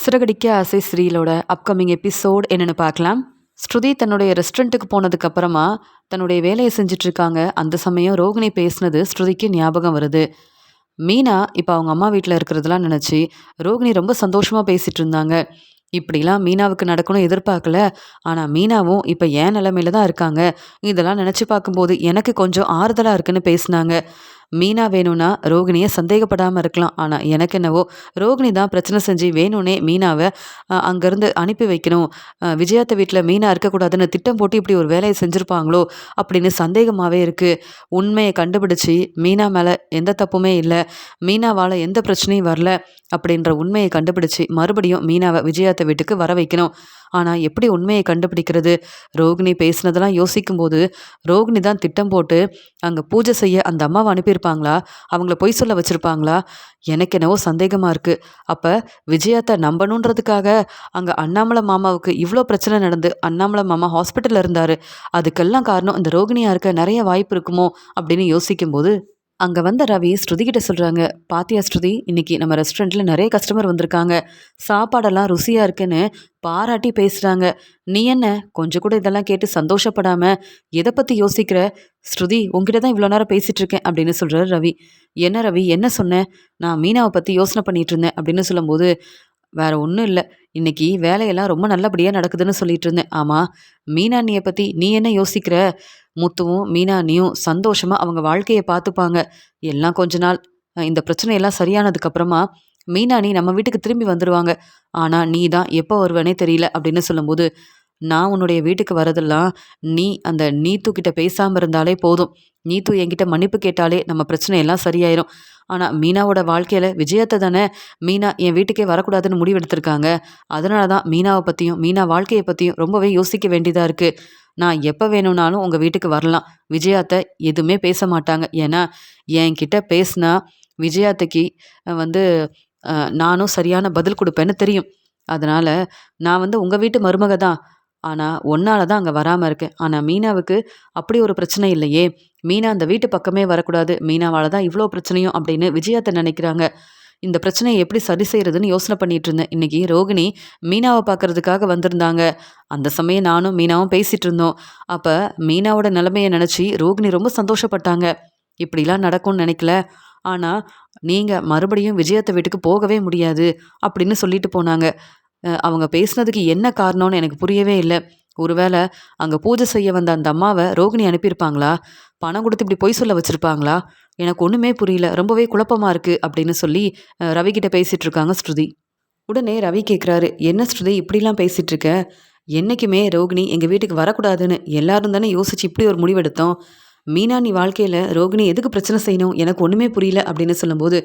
சிறகடிக்க ஆசை ஸ்ரீலோட upcoming episode என்னன்னு பார்க்கலாம். ஸ்ருதி தன்னுடைய ரெஸ்டாரண்ட்டுக்கு போனதுக்கு அப்புறமா தன்னுடைய வேலையை செஞ்சுட்டு இருக்காங்க. அந்த சமயம் ரோகிணி பேசினது ஸ்ருதிக்கு ஞாபகம் வருது. மீனா இப்போ அவங்க அம்மா வீட்டில் இருக்கிறதெல்லாம் நினச்சி ரோகிணி ரொம்ப சந்தோஷமாக பேசிட்டு இருந்தாங்க. இப்படிலாம் மீனாவுக்கு நடக்கணும் எதிர்பார்க்கல. ஆனால் மீனாவும் இப்போ ஏன் நிலைமையில தான் இருக்காங்க. இதெல்லாம் நினச்சி பார்க்கும்போது எனக்கு கொஞ்சம் ஆறுதலாக இருக்குன்னு பேசினாங்க. மீனா வேணும்னா ரோகிணியை சந்தேகப்படாமல் இருக்கலாம். ஆனால் எனக்கு என்னவோ ரோகிணி தான் பிரச்சனை செஞ்சு வேணும்னே மீனாவை அங்கேருந்து அனுப்பி வைக்கணும். விஜயாத்த வீட்டில் மீனா இருக்கக்கூடாதுன்னு திட்டம் போட்டு இப்படி ஒரு வேலையை செஞ்சுருப்பாங்களோ அப்படின்னு சந்தேகமாகவே இருக்குது. உண்மையை கண்டுபிடிச்சி மீனா மேலே எந்த தப்புமே இல்லை, மீனாவால் எந்த பிரச்சனையும் வரல அப்படின்ற உண்மையை கண்டுபிடிச்சி மறுபடியும் மீனாவை விஜயாத்த வீட்டுக்கு வர வைக்கணும். ஆனால் எப்படி உண்மையை கண்டுபிடிக்கிறது? ரோகிணி பேசினதெல்லாம் யோசிக்கும்போது ரோகிணி தான் திட்டம் போட்டு அங்கே பூஜை செய்ய அந்த அம்மாவை அனுப்பியிருப்பாங்களா? அவங்கள பொய் சொல்ல வச்சுருப்பாங்களா? எனக்கு என்னவோ சந்தேகமாக இருக்குது. அப்போ விஜயாத்தை நம்பணுன்றதுக்காக அங்கே அண்ணாமலை மாமாவுக்கு இவ்வளோ பிரச்சனை நடந்து அண்ணாமலை மாமா ஹாஸ்பிட்டலில் இருந்தார். அதுக்கெல்லாம் காரணம் இந்த ரோகிணியாக இருக்க நிறைய வாய்ப்பு இருக்குமோ அப்படின்னு யோசிக்கும்போது அங்கே வந்த ரவி ஸ்ருதிகிட்ட சொல்கிறாங்க, பாத்தியா ஸ்ருதி, இன்னைக்கு நம்ம ரெஸ்டாரண்ட்டில் நிறைய கஸ்டமர் வந்திருக்காங்க, சாப்பாடெல்லாம் ருசியாக இருக்குன்னு பாராட்டி பேசுகிறாங்க. நீ என்ன கொஞ்சம் கூட இதெல்லாம் கேட்டு சந்தோஷப்படாமல் எதை பற்றி யோசிக்கிற? ஸ்ருதி, உங்ககிட்ட தான் இவ்வளோ நேரம் பேசிகிட்டு இருக்கேன் அப்படின்னு சொல்கிறார் ரவி. என்ன ரவி, என்ன சொன்னேன்? நான் மீனாவை பற்றி யோசனை பண்ணிகிட்டு இருந்தேன் அப்படின்னு சொல்லும்போது, வேற ஒன்றும் இல்லை, இன்னைக்கு வேலையெல்லாம் ரொம்ப நல்லபடியாக நடக்குதுன்னு சொல்லிட்டு இருந்தேன். ஆமாம், மீனா அண்ணியை பற்றி நீ என்ன யோசிக்கிற? முத்துவும் மீனா அண்ணியும் சந்தோஷமாக அவங்க வாழ்க்கையை பார்த்துப்பாங்க. எல்லாம் கொஞ்ச நாள் இந்த பிரச்சனையெல்லாம் சரியானதுக்கு அப்புறமா மீனா அண்ணி நம்ம வீட்டுக்கு திரும்பி வந்துடுவாங்க. ஆனால் நீ தான் எப்போ வருவனே தெரியல அப்படின்னு சொல்லும்போது, நான் உன்னுடைய வீட்டுக்கு வரதெல்லாம் நீ அந்த நீத்து கிட்ட பேசாமல் இருந்தாலே போதும். நீத்து என்கிட்ட மன்னிப்பு கேட்டாலே நம்ம பிரச்சனை எல்லாம் சரியாயிரும். ஆனால் மீனாவோட வாழ்க்கையில் விஜயத்தை தானே மீனா என் வீட்டுக்கே வரக்கூடாதுன்னு முடிவெடுத்திருக்காங்க. அதனால தான் மீனாவை பற்றியும் மீனா வாழ்க்கையை பற்றியும் ரொம்பவே யோசிக்க வேண்டியதாக இருக்குது. நான் எப்போ வேணும்னாலும் உங்கள் வீட்டுக்கு வரலாம். விஜயாத்தை எதுவுமே பேச மாட்டாங்க. ஏன்னா என்கிட்ட பேசினா விஜயாத்தைக்கு வந்து நானும் சரியான பதில் கொடுப்பேன்னு தெரியும். அதனால் நான் உங்கள் வீட்டு மருமக தான். ஆனால் ஒன்னால தான் அங்கே வராமல் இருக்கேன். ஆனால் மீனாவுக்கு அப்படி ஒரு பிரச்சனை இல்லையே. மீனா அந்த வீட்டு பக்கமே வரக்கூடாது, மீனாவால் தான் இவ்வளோ பிரச்சனையும் அப்படின்னு விஜயாத்தை நினைக்கிறாங்க. இந்த பிரச்சனையை எப்படி சரி செய்யறதுன்னு யோசனை பண்ணிட்டு இருந்தேன். இன்னைக்கு ரோகிணி மீனாவை பார்க்கறதுக்காக வந்திருந்தாங்க. அந்த சமயம் நானும் மீனாவும் பேசிட்டு இருந்தோம். அப்போ மீனாவோட நிலைமையை நினச்சி ரோகிணி ரொம்ப சந்தோஷப்பட்டாங்க. இப்படிலாம் நடக்கும்னு நினைக்கல. ஆனால் நீங்கள் மறுபடியும் விஜயத்தை வீட்டுக்கு போகவே முடியாது அப்படின்னு சொல்லிட்டு போனாங்க. அவங்க பேசுனதுக்கு என்ன காரணம்னு எனக்கு புரியவே இல்லை. ஒருவேளை அங்கே பூஜை செய்ய வந்த அந்த அம்மாவை ரோகிணி அனுப்பியிருப்பாங்களா? பணம் கொடுத்து இப்படி பொய் சொல்ல வச்சுருப்பாங்களா? எனக்கு ஒன்றுமே புரியல, ரொம்பவே குழப்பமாக இருக்குது அப்படின்னு சொல்லி ரவி கிட்ட பேசிகிட்டு இருக்காங்க ஸ்ருதி. உடனே ரவி கேட்குறாரு, என்ன ஸ்ருதி இப்படிலாம் பேசிகிட்டு இருக்க? என்றைக்குமே ரோகிணி எங்கள் வீட்டுக்கு வரக்கூடாதுன்னு எல்லாரும் தானே யோசிச்சு இப்படி ஒரு முடிவெடுத்தோம். மீனா நீ வாழ்க்கையில் ரோகிணி எதுக்கு பிரச்சனை செய்யணும்? எனக்கு ஒன்றுமே புரியல அப்படின்னு சொல்லும்போது,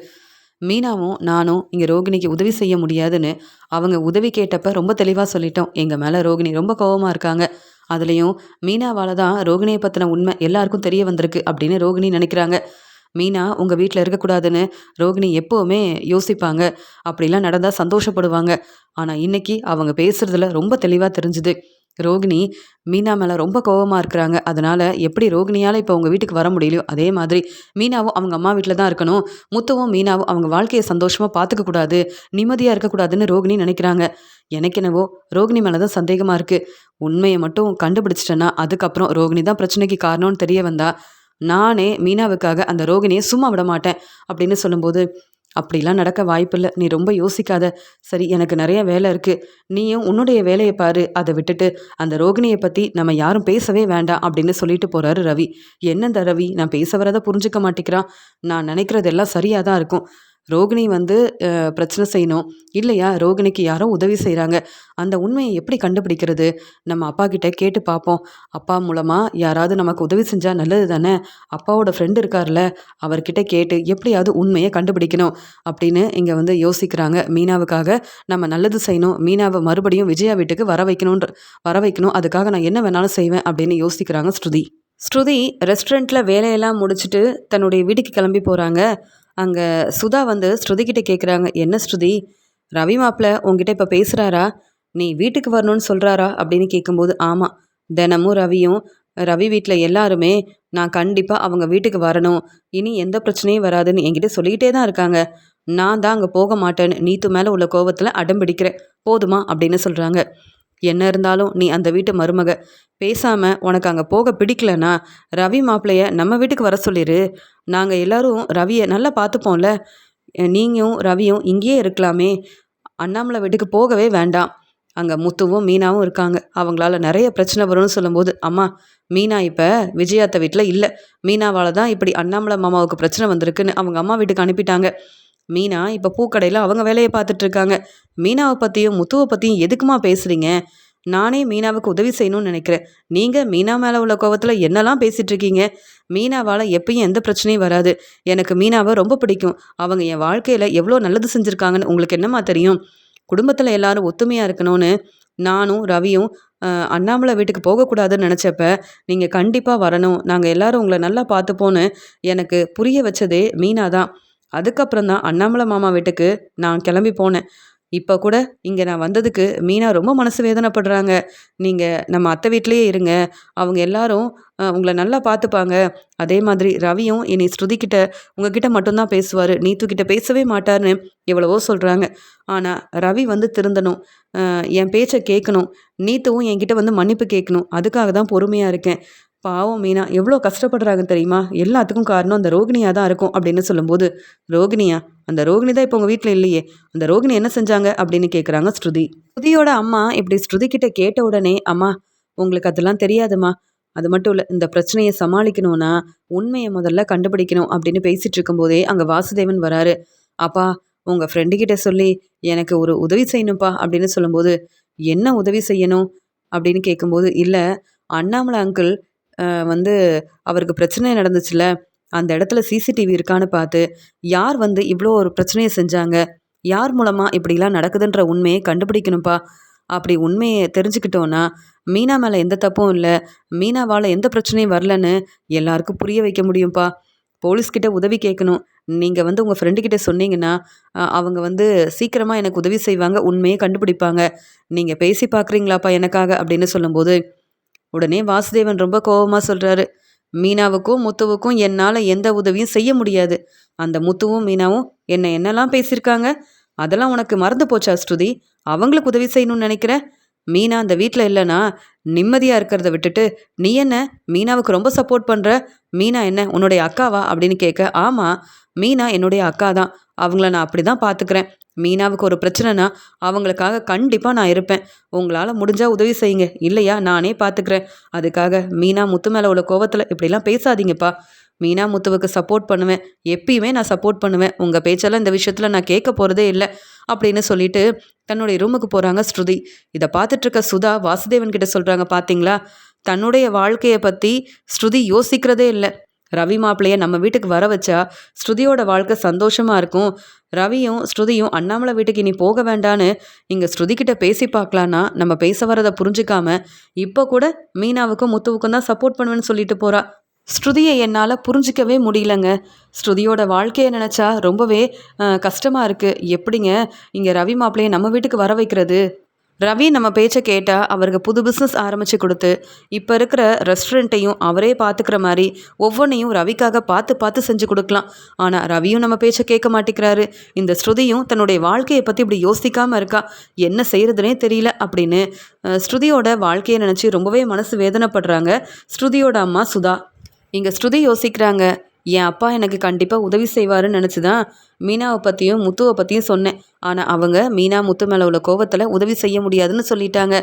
மீனாவும் நானும் இங்கே ரோகிணிக்கு உதவி செய்ய முடியாதுன்னு அவங்க உதவி கேட்டப்ப ரொம்ப தெளிவாக சொல்லிட்டோம். எங்கள் மேலே ரோகிணி ரொம்ப கோவமாக இருக்காங்க. அதுலேயும் மீனாவால் தான் ரோகிணியை பற்றின உண்மை எல்லாருக்கும் தெரிய வந்திருக்கு அப்படின்னு ரோகிணி நினைக்கிறாங்க. மீனா உங்கள் வீட்டில் இருக்கக்கூடாதுன்னு ரோகிணி எப்போவுமே யோசிப்பாங்க. அப்படிலாம் நடந்தால் சந்தோஷப்படுவாங்க. ஆனால் இன்னைக்கு அவங்க பேசுகிறதுல ரொம்ப தெளிவாக தெரிஞ்சுது, ரோகிணி மீனா மேலே ரொம்ப கோவமாக இருக்கிறாங்க. அதனால் எப்படி ரோகிணியால் இப்போ அவங்க வீட்டுக்கு வர முடியலையோ அதே மாதிரி மீனாவும் அவங்க அம்மா வீட்டில் தான் இருக்கணும். முத்துவும் மீனாவும் அவங்க வாழ்க்கையை சந்தோஷமாக பார்த்துக்கக்கூடாது, நிம்மதியாக இருக்கக்கூடாதுன்னு ரோகிணி நினைக்கிறாங்க. எனக்கு என்னவோ ரோகிணி மேலே தான் சந்தேகமாக இருக்குது. உண்மையை மட்டும் கண்டுபிடிச்சிட்டேன்னா அதுக்கப்புறம் ரோகிணி தான் பிரச்சனைக்கு காரணம்னு தெரிய வந்தா நானே மீனாவுக்காக அந்த ரோகிணியை சும்மா விட மாட்டேன் அப்படின்னு சொல்லும்போது, அப்படிலாம் நடக்க வாய்ப்பில்லை, நீ ரொம்ப யோசிக்காத. சரி, எனக்கு நிறைய வேலை இருக்குது, நீயும் உன்னுடைய வேலையை பாரு, அதை விட்டுட்டு அந்த ரோகிணியை பற்றி நம்ம யாரும் பேசவே வேண்டாம் அப்படின்னு சொல்லிட்டு போகிறாரு ரவி. என்னந்த ரவி, நான் பேச வரதை புரிஞ்சுக்க மாட்டேங்கிறான். நான் நினைக்கிறது எல்லாம் சரியாக தான் இருக்கும். ரோகிணி பிரச்சனை செய்யணும் இல்லையா? ரோகிணிக்கு யாரோ உதவி செய்கிறாங்க. அந்த உண்மையை எப்படி கண்டுபிடிக்கிறது? நம்ம அப்பா கிட்ட கேட்டு பார்ப்போம். அப்பா மூலமாக யாராவது நமக்கு உதவி செஞ்சால் நல்லது தானே. அப்பாவோட ஃப்ரெண்டு இருக்கார்ல, அவர்கிட்ட கேட்டு எப்படியாவது உண்மையை கண்டுபிடிக்கணும் அப்படின்னு இங்கே யோசிக்கிறாங்க. மீனாவுக்காக நம்ம நல்லது செய்யணும், மீனாவை மறுபடியும் விஜயா வீட்டுக்கு வர வைக்கணும், அதுக்காக நான் என்ன வேணாலும் செய்வேன் அப்படின்னு யோசிக்கிறாங்க ஸ்ருதி. ஸ்ருதி ரெஸ்டாரண்ட்டில் வேலையெல்லாம் முடிச்சுட்டு தன்னுடைய வீட்டுக்கு கிளம்பி போகிறாங்க. அங்கே சுதா ஸ்ருதிக்கிட்ட கேட்குறாங்க, என்ன ஸ்ருதி, ரவி மாப்பிள்ள உங்ககிட்ட இப்போ பேசுகிறாரா? நீ வீட்டுக்கு வரணும்னு சொல்கிறாரா அப்படின்னு கேட்கும்போது, ஆமாம், தினமும் ரவி வீட்டில் எல்லாருமே நான் கண்டிப்பாக அவங்க வீட்டுக்கு வரணும், இனி எந்த பிரச்சனையும் வராதுன்னு என்கிட்ட சொல்லிக்கிட்டே தான் இருக்காங்க. நான் தான் அங்கே போக மாட்டேன்னு நீத்து மேலே உள்ள கோபத்தில் அடம் பிடிக்கிறேன். போதுமா அப்படின்னு சொல்கிறாங்க. என்ன இருந்தாலும் நீ அந்த வீட்டு மருமக. பேசாமல் உனக்கு அங்கே போக பிடிக்கலனா ரவி மாப்பிள்ளைய நம்ம வீட்டுக்கு வர சொல்லிடு. நாங்கள் எல்லாரும் ரவியை நல்லா பார்த்துப்போம்ல. நீங்களும் ரவியும் இங்கேயே இருக்கலாமே. அண்ணாமலை வீட்டுக்கு போகவே வேண்டாம். அங்கே முத்துவும் மீனாவும் இருக்காங்க. அவங்களால நிறைய பிரச்சனை வரும்னு சொல்லும்போது, அம்மா மீனா இப்போ விஜயாத்த வீட்டில் இல்லை. மீனாவால் தான் இப்படி அண்ணாமலை மாமாவுக்கு பிரச்சனை வந்திருக்குன்னு அவங்க அம்மா வீட்டுக்கு அனுப்பிட்டாங்க. மீனா இப்போ பூக்கடையில் அவங்க வேலையை பார்த்துட்டு இருக்காங்க. மீனாவை பற்றியும் முத்துவை பற்றியும் எதுக்குமா பேசுகிறீங்க? நானே மீனாவுக்கு உதவி செய்யணும்னு நினைக்கிறேன். நீங்கள் மீனா மேலே உள்ள கோவத்தில் என்னெல்லாம் பேசிகிட்டு இருக்கீங்க? மீனாவால் எப்பயும் எந்த பிரச்சனையும் வராது. எனக்கு மீனாவை ரொம்ப பிடிக்கும். அவங்க என் வாழ்க்கையில் எவ்வளோ நல்லது செஞ்சுருக்காங்கன்னு உங்களுக்கு என்னம்மா தெரியும்? குடும்பத்தில் எல்லாரும் ஒத்துமையாக இருக்கணும்னு நானும் ரவியும் அண்ணாமலை வீட்டுக்கு போகக்கூடாதுன்னு நினச்சப்ப நீங்கள் கண்டிப்பாக வரணும், நாங்கள் எல்லாரும் உங்களை நல்லா பார்த்துப்போன்னு எனக்கு புரிய வச்சதே மீனா தான். அதுக்கப்புறம் தான் அண்ணாமலை மாமா வீட்டுக்கு நான் கிளம்பி போனேன். இப்போ கூட இங்கே நான் வந்ததுக்கு மீனா ரொம்ப மனசு வேதனைப்படுறாங்க. நீங்கள் நம்ம அத்தை வீட்லேயே இருங்க, அவங்க எல்லாரும் உங்களை நல்லா பார்த்துப்பாங்க. அதே மாதிரி ரவியும் இனி ஸ்ருதிக்கிட்ட உங்ககிட்ட மட்டும்தான் பேசுவார், நீத்துக்கிட்ட பேசவே மாட்டார்னு எவ்வளவோ சொல்கிறாங்க. ஆனால் ரவி வந்து திருந்தணும், என் பேச்சை கேட்கணும், நீத்துவும் என்கிட்ட வந்து மன்னிப்பு கேட்கணும். அதுக்காக தான் பொறுமையாக இருக்கேன். பாவம் மீனா எவ்வளோ கஷ்டப்படுறாங்க தெரியுமா? எல்லாத்துக்கும் காரணம் அந்த ரோகிணியாக தான் இருக்கும் அப்படின்னு சொல்லும்போது, ரோகிணியா? அந்த ரோகிணி தான் இப்போ உங்கள் வீட்டில் இல்லையே, அந்த ரோகிணி என்ன செஞ்சாங்க அப்படின்னு கேட்குறாங்க ஸ்ருதி. ஸ்ருதியோட அம்மா இப்படி ஸ்ருதி கிட்ட கேட்ட உடனே, அம்மா உங்களுக்கு அதெல்லாம் தெரியாதுமா, அது மட்டும் இல்லை, இந்த பிரச்சனையை சமாளிக்கணும்னா உண்மையை முதல்ல கண்டுபிடிக்கணும் அப்படின்னு பேசிட்டு இருக்கும்போதே அங்கே வாசுதேவன் வராரு. அப்பா உங்கள் ஃப்ரெண்டுக்கிட்ட சொல்லி எனக்கு ஒரு உதவி செய்யணும்ப்பா அப்படின்னு சொல்லும்போது, என்ன உதவி செய்யணும் அப்படின்னு கேட்கும்போது, இல்லை அண்ணாமலை அங்கிள் வந்து அவருக்கு பிரச்சனை நடந்துச்சுல, அந்த இடத்துல சிசிடிவி இருக்கான்னு பார்த்து யார் வந்து இவ்வளோ ஒரு பிரச்சனையை செஞ்சாங்க, யார் மூலமாக இப்படிலாம் நடக்குதுன்ற உண்மையை கண்டுபிடிக்கணும்ப்பா. அப்படி உண்மையை தெரிஞ்சுக்கிட்டோன்னா மீனா மேலே எந்த தப்பும் இல்லை, மீனாவால் எந்த பிரச்சனையும் வரலன்னு எல்லாருக்கும் புரிய வைக்க முடியும்ப்பா. போலீஸ்கிட்ட உதவி கேட்கணும். நீங்கள் வந்து உங்கள் ஃப்ரெண்டுக்கிட்ட சொன்னீங்கன்னா அவங்க வந்து சீக்கிரமாக எனக்கு உதவி செய்வாங்க, உண்மையை கண்டுபிடிப்பாங்க. நீங்கள் பேசி பார்க்குறீங்களாப்பா எனக்காக அப்படின்னு சொல்லும்போது, உடனே வாசுதேவன் ரொம்ப கோபமாக சொல்கிறாரு, மீனாவுக்கும் முத்துவுக்கும் என்னால் எந்த உதவியும் செய்ய முடியாது. அந்த முத்துவும் மீனாவும் என்னெல்லாம் பேசியிருக்காங்க, அதெல்லாம் உனக்கு மறந்து போச்சா ஸ்ருதி? அவங்களுக்கு உதவி செய்யணும்னு நினைக்கிற? மீனா அந்த வீட்டில் இல்லைனா நிம்மதியாக இருக்கிறத விட்டுட்டு நீ என்ன மீனாவுக்கு ரொம்ப சப்போர்ட் பண்ணுற? மீனா என்ன உன்னுடைய அக்காவா அப்படின்னு கேட்க, ஆமாம் மீனா என்னுடைய அக்கா தான், அவங்கள நான் அப்படி தான் பார்த்துக்கிறேன். மீனாவுக்கு ஒரு பிரச்சனைனா அவங்களுக்காக கண்டிப்பாக நான் இருப்பேன். உங்களால் முடிஞ்சால் உதவி செய்யுங்க, இல்லையா நானே பார்த்துக்கிறேன். அதுக்காக மீனா முத்து மேலே உள்ள கோவத்தில் இப்படிலாம் பேசாதீங்கப்பா. மீனா முத்துவுக்கு சப்போர்ட் பண்ணுவேன், எப்பயுமே நான் சப்போர்ட் பண்ணுவேன். உங்கள் பேச்செல்லாம் இந்த விஷயத்தில் நான் கேட்க போகிறதே இல்லை அப்படின்னு சொல்லிட்டு தன்னுடைய ரூமுக்கு போகிறாங்க ஸ்ருதி. இதை பார்த்துட்டு இருக்க சுதா வாசுதேவன் கிட்ட சொல்கிறாங்க, பார்த்தீங்களா தன்னுடைய வாழ்க்கையை பற்றி ஸ்ருதி யோசிக்கிறதே இல்லை. ரவி மாப்பிள்ளைய நம்ம வீட்டுக்கு வர வச்சா ஸ்ருதியோட வாழ்க்கை சந்தோஷமாக இருக்கும். ரவியும் ஸ்ருதியும் அண்ணாமலை வீட்டுக்கு இனி போக வேண்டான்னு இங்கே ஸ்ருதிக்கிட்ட பேசி பார்க்கலான்னா நம்ம பேச வரதை புரிஞ்சுக்காம இப்போ கூட மீனாவுக்கும் முத்துவுக்கும் தான் சப்போர்ட் பண்ணுவேன்னு சொல்லிட்டு போகிறா. ஸ்ருதியை என்னால் புரிஞ்சிக்கவே முடியலங்க. ஸ்ருதியோட வாழ்க்கையை நினச்சா ரொம்பவே கஷ்டமாக இருக்குது. எப்படிங்க இங்கே ரவி மாப்பிள்ளையை நம்ம வீட்டுக்கு வர வைக்கிறது? ரவி நம்ம பேச்சை கேட்டால் அவருக்கு புது பிஸ்னஸ் ஆரம்பித்து கொடுத்து இப்போ இருக்கிற ரெஸ்டாரண்ட்டையும் அவரே பார்த்துக்கிற மாதிரி ஒவ்வொன்றையும் ரவிக்காக பார்த்து பார்த்து செஞ்சு கொடுக்கலாம். ஆனால் ரவியும் நம்ம பேச்சை கேட்க மாட்டேங்கிறாரு. இந்த ஸ்ருதியும் தன்னுடைய வாழ்க்கையை பற்றி இப்படி யோசிக்காமல் இருக்கா. என்ன செய்கிறதுனே தெரியல அப்படின்னு ஸ்ருதியோட வாழ்க்கையை நினச்சி ரொம்பவே மனசு வேதனைப்படுறாங்க ஸ்ருதியோட அம்மா சுதா. இங்கே ஸ்ருதி யோசிக்கிறாங்க, என் அப்பா எனக்கு கண்டிப்பாக உதவி செய்வாருன்னு நினச்சி தான் மீனாவை பற்றியும் முத்துவை பற்றியும் சொன்னேன். ஆனால் அவங்க மீனா முத்து மேலே உள்ள கோவத்தில் உதவி செய்ய முடியாதுன்னு சொல்லிட்டாங்க.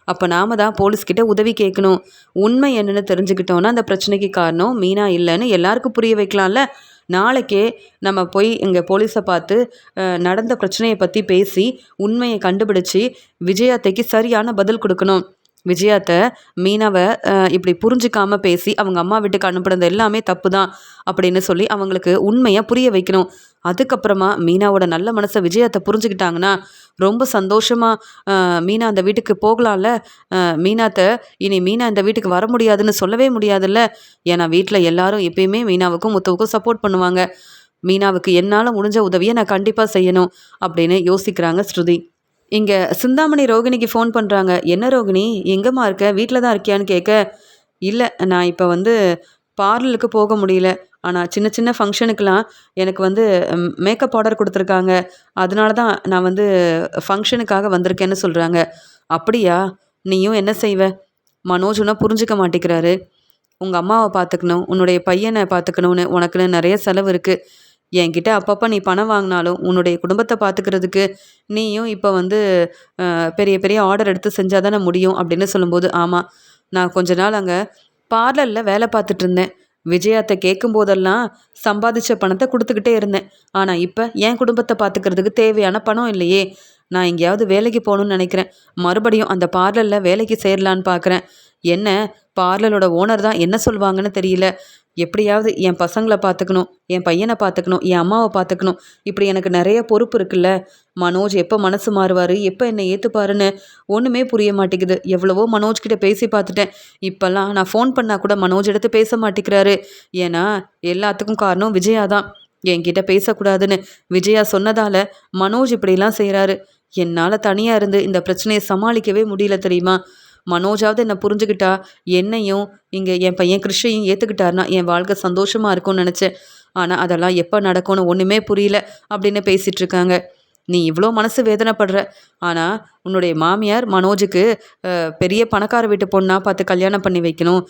அப்போ நாம தான் போலீஸ்கிட்ட உதவி கேட்கணும். உண்மை என்னென்னு தெரிஞ்சுக்கிட்டோன்னா அந்த பிரச்சனைக்கு காரணம் மீனா இல்லைன்னு எல்லாருக்கும் புரிய வைக்கலாம்ல. நாளைக்கே நம்ம போய் இங்கே போலீஸை பார்த்து நடந்த பிரச்சனையை பற்றி பேசி உண்மையை கண்டுபிடிச்சி விஜயாத்தைக்கு சரியான பதில் கொடுக்கணும். விஜயாத்தை மீனாவை இப்படி புரிஞ்சிக்காம பேசி அவங்க அம்மா வீட்டுக்கு அனுப்புனது எல்லாமே தப்பு தான் அப்படின்னு சொல்லி அவங்களுக்கு உண்மையாக புரிய வைக்கணும். அதுக்கப்புறமா மீனாவோட நல்ல மனசை விஜயாத்தை புரிஞ்சுக்கிட்டாங்கன்னா ரொம்ப சந்தோஷமாக மீனா அந்த வீட்டுக்கு போகலாம்ல. இனி மீனா இந்த வீட்டுக்கு வர முடியாதுன்னு சொல்லவே முடியாதுல்ல. ஏன்னா வீட்டில் எல்லாரும் எப்பயுமே மீனாவுக்கும் முத்துவுக்கும் சப்போர்ட் பண்ணுவாங்க. மீனாவுக்கு என்னால் முடிஞ்ச உதவியை நான் கண்டிப்பாக செய்யணும் அப்படின்னு யோசிக்கிறாங்க ஸ்ருதி. இங்கே சிந்தாமணி ரோகிணிக்கு ஃபோன் பண்ணுறாங்க. என்ன ரோகிணி எங்கேம்மா இருக்க, வீட்டில் தான் இருக்கியான்னு கேட்க, இல்லை நான் இப்போ வந்து பார்லருக்கு போக முடியல, ஆனால் சின்ன சின்ன ஃபங்க்ஷனுக்கெலாம் எனக்கு வந்து மேக்கப் ஆர்டர் கொடுத்துருக்காங்க. அதனால தான் நான் வந்து ஃபங்க்ஷனுக்காக வந்திருக்கேன்னு சொல்கிறாங்க. அப்படியா? நீயும் என்ன செய்வ? மனோஜ் உன்னை புரிஞ்சுக்க மாட்டேங்கிறாரு. உங்கள் அம்மாவை பார்த்துக்கணும், உன்னுடைய பையனை பார்த்துக்கணும்னு உனக்குன்னு நிறைய செலவு இருக்குது. என்கிட்ட அப்பப்போ நீ பணம் வாங்கினாலும் உன்னுடைய குடும்பத்தை பார்த்துக்கிறதுக்கு நீயும் இப்போ வந்து பெரிய பெரிய ஆர்டர் எடுத்து செஞ்சால் தானே முடியும் அப்படின்னு சொல்லும்போது, ஆமாம், நான் கொஞ்ச நாள் அங்கே பார்லரில் வேலை பார்த்துட்டு இருந்தேன். விஜயாத்தை கேட்கும்போதெல்லாம் சம்பாதிச்ச பணத்தை கொடுத்துக்கிட்டே இருந்தேன். ஆனால் இப்போ என் குடும்பத்தை பார்த்துக்கிறதுக்கு தேவையான பணம் இல்லையே. நான் எங்கேயாவது வேலைக்கு போகணுன்னு நினைக்கிறேன். மறுபடியும் அந்த பார்லரில் வேலைக்கு சேரலான்னு பார்க்குறேன். என்ன, பார்லரோட ஓனர் தான் என்ன சொல்லுவாங்கன்னு தெரியல. எப்படியாவது என் பசங்களை பார்த்துக்கணும், என் பையனை பார்த்துக்கணும், என் அம்மாவை பார்த்துக்கணும். இப்படி எனக்கு நிறைய பொறுப்பு இருக்குல்ல. மனோஜ் எப்போ மனசு மாறுவார், எப்போ என்னை ஏற்றுப்பாருன்னு ஒன்றுமே புரிய மாட்டேங்குது. எவ்வளவோ மனோஜ்கிட்ட பேசி பார்த்துட்டேன். இப்போல்லாம் நான் ஃபோன் பண்ணால் கூட மனோஜ் எடுத்து பேச மாட்டேங்கிறாரு. ஏன்னா எல்லாத்துக்கும் காரணம் விஜயா தான். என்கிட்ட பேசக்கூடாதுன்னு விஜயா சொன்னதால் மனோஜ் இப்படிலாம் செய்கிறாரு. என்னால் தனியாக இருந்து இந்த பிரச்சனையை சமாளிக்கவே முடியல தெரியுமா. மனோஜாவது என்னை புரிஞ்சுக்கிட்டா, என்னையும் இங்கே என் பையன் கிருஷ்ணையும் ஏற்றுக்கிட்டாருனா என் வாழ்க்கை சந்தோஷமாக இருக்கும்னு நினச்சேன். ஆனால் அதெல்லாம் எப்போ நடக்கும்னு ஒன்றுமே புரியல அப்படின்னு பேசிகிட்டு இருக்காங்க. நீ இவ்வளோ மனசு வேதனைப்படுற. ஆனால் உன்னுடைய மாமியார் மனோஜுக்கு பெரிய பணக்கார வீட்டு பொண்ணாக பார்த்து கல்யாணம் பண்ணி வைக்கணும்,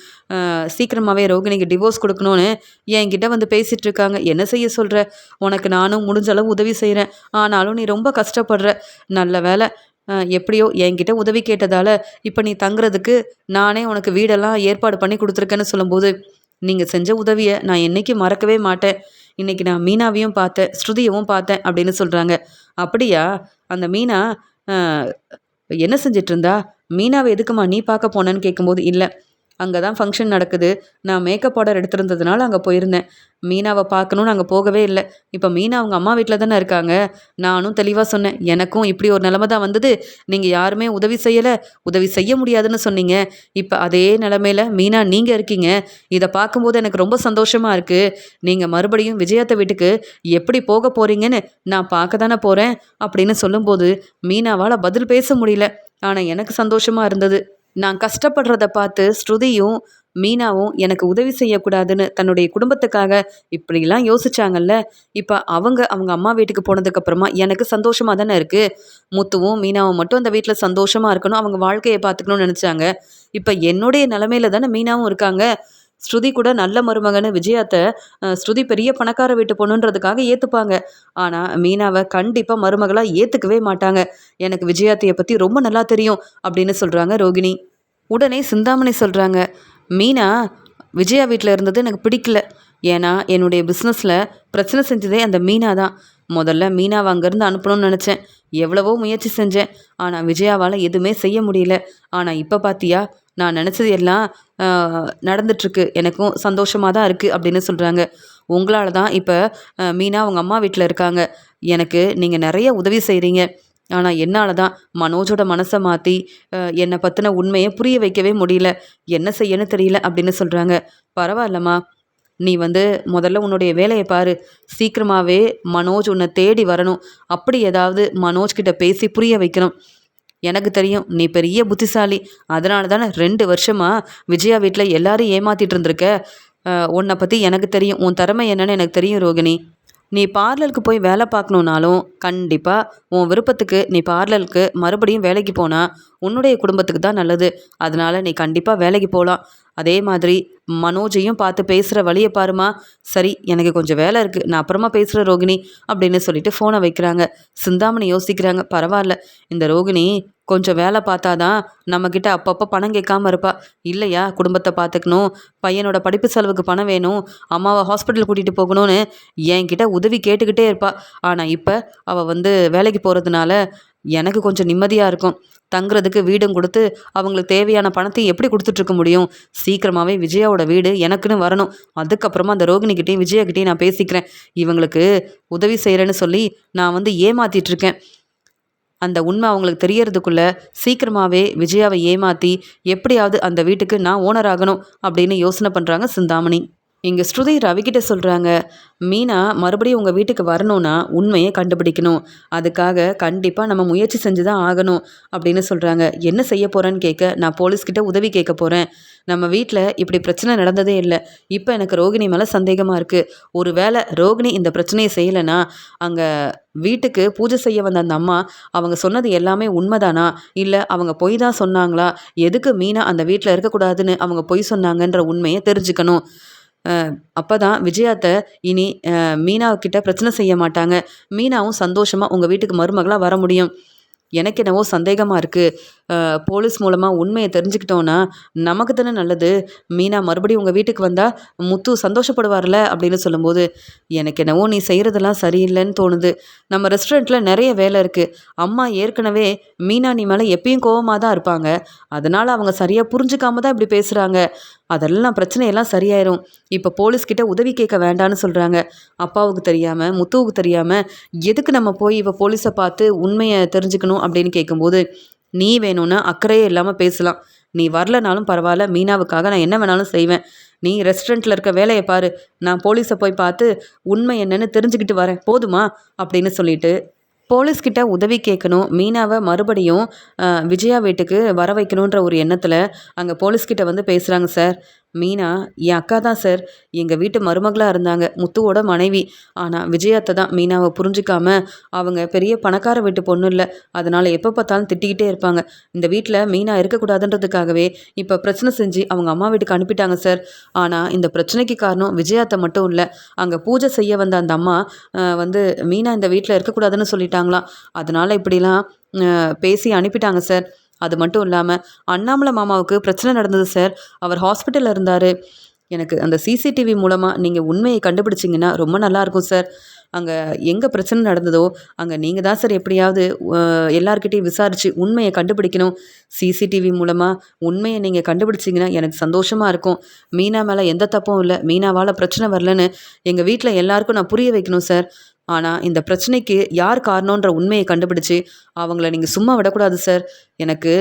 சீக்கிரமாகவே ரோகிணிக்கு டிவோர்ஸ் கொடுக்கணும்னு என்கிட்ட வந்து பேசிகிட்டு இருக்காங்க. என்ன செய்ய சொல்கிற? உனக்கு நானும் முடிஞ்சளவு உதவி செய்கிறேன். ஆனாலும் நீ ரொம்ப கஷ்டப்படுற. நல்ல வேலை, எப்படியோ என்கிட்ட உதவி கேட்டதால் இப்போ நீ தங்குறதுக்கு நானே உனக்கு வீடெல்லாம் ஏற்பாடு பண்ணி கொடுத்துருக்கேன்னு சொல்லும்போது, நீங்கள் செஞ்ச உதவியை நான் என்றைக்கும் மறக்கவே மாட்டேன். இன்றைக்கி நான் மீனாவையும் பார்த்தேன், ஸ்ருதியவும் பார்த்தேன் அப்படின்னு சொல்கிறாங்க. அப்படியா? அந்த மீனா என்ன செஞ்சிட்ருந்தா? மீனாவை எதுக்குமா நீ பார்க்க போனேன்னு கேட்கும்போது, இல்லை, அங்கே தான் ஃபங்க்ஷன் நடக்குது, நான் மேக்கப் ஆர்டர் எடுத்திருந்ததுனால அங்கே போயிருந்தேன். மீனாவை பார்க்கணுன்னு அங்கே போகவே இல்லை. இப்போ மீனா அவங்க அம்மா வீட்டில் தானே இருக்காங்க. நானும் தெளிவாக சொன்னேன், எனக்கும் இப்படி ஒரு நிலமை தான் வந்தது. நீங்கள் யாருமே உதவி செய்யலை, உதவி செய்ய முடியாதுன்னு சொன்னீங்க. இப்போ அதே நிலமையில மீனா நீங்கள் இருக்கீங்க. இதை பார்க்கும்போது எனக்கு ரொம்ப சந்தோஷமாக இருக்குது. நீங்கள் மறுபடியும் விஜயாத்த வீட்டுக்கு எப்படி போக போகிறீங்கன்னு நான் பார்க்க தானே போகிறேன் அப்படின்னு சொல்லும்போது மீனாவால் பதில் பேச முடியல. ஆனால் எனக்கு சந்தோஷமாக இருந்தது. நான் கஷ்டப்படுறத பார்த்து ஸ்ருதியும் மீனாவும் எனக்கு உதவி செய்யக்கூடாதுன்னு தன்னுடைய குடும்பத்துக்காக இப்படிலாம் யோசிச்சாங்கல்ல. இப்போ அவங்க அம்மா வீட்டுக்கு போனதுக்கப்புறமா எனக்கு சந்தோஷமாக தானே இருக்குது. முத்துவும் மீனாவும் மட்டும் அந்த வீட்டில் சந்தோஷமாக இருக்கணும், அவங்க வாழ்க்கையை பார்த்துக்கணும்னு நினச்சாங்க. இப்போ என்னுடைய நிலமையில தானே மீனாவும் இருக்காங்க. ஸ்ருதி கூட நல்ல மருமகன்னு விஜயாத்தை ஸ்ருதி பெரிய பணக்கார வீட்டு பொண்ணுன்றதுக்காக ஏற்றுப்பாங்க. ஆனால் மீனாவை கண்டிப்பாக மருமகளாக ஏற்றுக்கவே மாட்டாங்க. எனக்கு விஜயாத்தையை பற்றி ரொம்ப நல்லா தெரியும் அப்படின்னு சொல்கிறாங்க ரோகிணி. உடனே சிந்தாமணி சொல்கிறாங்க, மீனா விஜயா வீட்டில் இருந்தது எனக்கு பிடிக்கல. ஏன்னா என்னுடைய பிஸ்னஸில் பிரச்சனை செஞ்சதே அந்த மீனா தான். முதல்ல மீனாவை அங்கேருந்து அனுப்பணும்னு நினச்சேன். எவ்வளவோ முயற்சி செஞ்சேன். ஆனால் விஜயாவால் எதுவுமே செய்ய முடியல. ஆனால் இப்போ பார்த்தியா, நான் நினச்சது எல்லாம் நடந்துட்டுருக்கு. எனக்கும் சந்தோஷமாக தான் இருக்குது அப்படின்னு சொல்கிறாங்க. உங்களால் தான் இப்போ மீனா அவங்க அம்மா வீட்டில் இருக்காங்க. எனக்கு நீங்கள் நிறைய உதவி செய்கிறீங்க. ஆனால் என்னால் தான் மனோஜோட மனசை மாற்றி என்னை பற்றின உண்மையை புரிய வைக்கவே முடியல. என்ன செய்யன்னு தெரியல அப்படின்னு சொல்கிறாங்க. பரவாயில்லம்மா, நீ வந்து முதல்ல உன்னுடைய வேலையை பாரு. சீக்கிரமாகவே மனோஜ் உன்னை தேடி வரணும். அப்படி ஏதாவது மனோஜ்கிட்ட பேசி புரிய வைக்கணும். எனக்கு தெரியும் நீ பெரிய புத்திசாலி. அதனால தானே 2 வருஷமாக விஜயா வீட்டில் எல்லாரும் ஏமாற்றிட்டு இருந்திருக்க. உன்னை பற்றி எனக்கு தெரியும், உன் திறமை என்னன்னு எனக்கு தெரியும் ரோகிணி. நீ பார்லருக்கு போய் வேலை பார்க்கணுன்னாலும் கண்டிப்பாக உன் விருப்பத்துக்கு நீ பார்லருக்கு மறுபடியும் வேலைக்கு போனால் உன்னுடைய குடும்பத்துக்கு தான் நல்லது. அதனால் நீ கண்டிப்பாக வேலைக்கு போகலாம். அதே மாதிரி மனோஜையும் பார்த்து பேசுகிற வழியை பாருமா. சரி, எனக்கு கொஞ்சம் வேலை இருக்குது, நான் அப்புறமா பேசுகிற ரோகிணி அப்படின்னு சொல்லிட்டு ஃபோனை வைக்கிறாங்க. சிந்தாமணி யோசிக்கிறாங்க, பரவாயில்ல, இந்த ரோகிணி கொஞ்சம் வேலை பார்த்தாதான் நம்மக்கிட்ட அப்பப்போ பணம் கேட்காம இருப்பா. இல்லையா, குடும்பத்தை பார்த்துக்கணும், பையனோட படிப்பு செலவுக்கு பணம் வேணும், அம்மாவை ஹாஸ்பிட்டல் கூட்டிகிட்டு போகணும்னு என்கிட்ட உதவி கேட்டுக்கிட்டே இருப்பாள். ஆனால் இப்போ அவள் வந்து வேலைக்கு போகிறதுனால எனக்கு கொஞ்சம் நிம்மதியாக இருக்கும். தங்குறதுக்கு வீடும் கொடுத்து அவங்களுக்கு தேவையான பணத்தையும் எப்படி கொடுத்துட்ருக்க முடியும். சீக்கிரமாகவே விஜயாவோட வீடு எனக்குன்னு வரணும். அதுக்கப்புறமா அந்த ரோகிணிக்கிட்டேயும் விஜயாக்கிட்டேயும் நான் பேசிக்கிறேன். இவங்களுக்கு உதவி செய்கிறேன்னு சொல்லி நான் வந்து ஏமாற்றிட்டுருக்கேன். அந்த உண்மை அவங்களுக்கு தெரியறதுக்குள்ளே சீக்கிரமாகவே விஜயாவை ஏமாற்றி எப்படியாவது அந்த வீட்டுக்கு நான் ஓனர் ஆகணும் அப்படின்னு யோசனை பண்ணுறாங்க சிந்தாமணி. இங்கே ஸ்ருதி ரவிக்கிட்ட சொல்கிறாங்க, மீனா மறுபடியும் உங்கள் வீட்டுக்கு வரணும்னா உண்மையை கண்டுபிடிக்கணும். அதுக்காக கண்டிப்பாக நம்ம முயற்சி செஞ்சு தான் ஆகணும் அப்படின்னு சொல்கிறாங்க. என்ன செய்ய போகிறேன்னு கேட்க, நான் போலீஸ்கிட்ட உதவி கேட்க போகிறேன். நம்ம வீட்டில் இப்படி பிரச்சனை நடந்ததே இல்லை. இப்போ எனக்கு ரோகிணி மேலே சந்தேகமாக இருக்குது. ஒரு வேளை ரோகிணி இந்த பிரச்சனையை செய்யலைன்னா அங்கே வீட்டுக்கு பூஜை செய்ய வந்த அந்த அம்மா அவங்க சொன்னது எல்லாமே உண்மைதானா, இல்லை அவங்க பொய் தான் சொன்னாங்களா, எதுக்கு மீனா அந்த வீட்டில் இருக்கக்கூடாதுன்னு அவங்க பொய் சொன்னாங்கன்ற உண்மையை தெரிஞ்சுக்கணும். அப்போ தான் விஜயாத்த இனி மீனாக்கிட்ட பிரச்சனை செய்ய மாட்டாங்க. மீனாவும் சந்தோஷமாக உங்கள் வீட்டுக்கு மருமகளாக வர முடியும். எனக்கு என்னவோ சந்தேகமாக இருக்குது. போலீஸ் மூலமாக உண்மையை தெரிஞ்சுக்கிட்டோன்னா நமக்கு தானே நல்லது. மீனா மறுபடியும் உங்கள் வீட்டுக்கு வந்தால் முத்து சந்தோஷப்படுவார்ல அப்படின்னு சொல்லும்போது, எனக்கு என்னவோ நீ செய்கிறதெல்லாம் சரியில்லைன்னு தோணுது. நம்ம ரெஸ்டாரண்ட்டில் நிறைய வேலை இருக்குது. அம்மா ஏற்கனவே மீனா நீ மேலே எப்பயும் கோவமாக தான் இருப்பாங்க. அதனால் அவங்க சரியாக புரிஞ்சுக்காம தான் இப்படி பேசுகிறாங்க. அதெல்லாம் பிரச்சனையெல்லாம் சரியாயிரும். இப்போ போலீஸ்கிட்ட உதவி கேட்க வேண்டான்னு சொல்கிறாங்க. அப்பாவுக்கு தெரியாமல் முத்துவுக்கு தெரியாமல் எதுக்கு நம்ம போய் இப்போ போலீஸை பார்த்து உண்மையை தெரிஞ்சுக்கணும் அப்படின்னு கேட்கும்போது, நீ வேணும்னா அக்கறையே இல்லாமல் பேசலாம். நீ வரலனாலும் பரவாயில்ல, மீனாவுக்காக நான் என்ன வேணாலும் செய்வேன். நீ ரெஸ்டாரண்ட்டில் இருக்க வேலையை பாரு. நான் போலீஸை போய் பார்த்து உண்மை என்னன்னு தெரிஞ்சுக்கிட்டு வரேன், போதுமா அப்படின்னு சொல்லிட்டு போலீஸ்கிட்ட உதவி கேட்கணும். மீனாவை மறுபடியும் விஜயா வீட்டுக்கு வர வைக்கணுன்ற ஒரு எண்ணத்தில் அங்கே போலீஸ்கிட்ட வந்து பேசுகிறாங்க. சார், மீனா என் அக்கா தான் சார். எங்கள் வீட்டு மருமகளாக இருந்தாங்க, முத்துவோட மனைவி. ஆனால் விஜயாத்தை தான் மீனாவை புரிஞ்சிக்காம அவங்க பெரிய பணக்கார வீட்டு பொண்ணு இல்லை. அதனால் எப்போ பார்த்தாலும் திட்டிக்கிட்டே இருப்பாங்க. இந்த வீட்டில் மீனா இருக்கக்கூடாதுன்றதுக்காகவே இப்போ பிரச்சனை செஞ்சு அவங்க அம்மா வீட்டுக்கு அனுப்பிட்டாங்க சார். ஆனால் இந்த பிரச்சனைக்கு காரணம் விஜயாத்தை மட்டும் இல்லை. அங்கே பூஜை செய்ய வந்த அந்த அம்மா வந்து மீனா இந்த வீட்டில் இருக்கக்கூடாதுன்னு சொல்லிட்டாங்களாம். அதனால் இப்படிலாம் பேசி அனுப்பிட்டாங்க சார். அது மட்டும் இல்லாமல் அண்ணாமலை மாமாவுக்கு பிரச்சனை நடந்தது சார். அவர் ஹாஸ்பிட்டலில் இருந்தார். எனக்கு அந்த சிசிடிவி மூலமாக நீங்கள் உண்மையை கண்டுபிடிச்சிங்கன்னா ரொம்ப நல்லாயிருக்கும் சார். அங்கே எங்கே பிரச்சனை நடந்ததோ அங்கே நீங்கள் தான் சார் எப்படியாவது எல்லார்கிட்டையும் விசாரித்து உண்மையை கண்டுபிடிக்கணும். சிசிடிவி மூலமாக உண்மையை நீங்கள் கண்டுபிடிச்சிங்கன்னா எனக்கு சந்தோஷமாக இருக்கும். மீனா மேலே எந்த தப்பும் இல்லை, மீனாவால் பிரச்சனை வரலன்னு எங்கள் வீட்டில் எல்லாருக்கும் நான் புரிய வைக்கணும் சார். ஆனால் இந்த பிரச்சனைக்கு யார் காரணன்ற உண்மையை கண்டுபிடிச்சி அவங்கள நீங்கள் சும்மா விடக்கூடாது சார். எனக்கு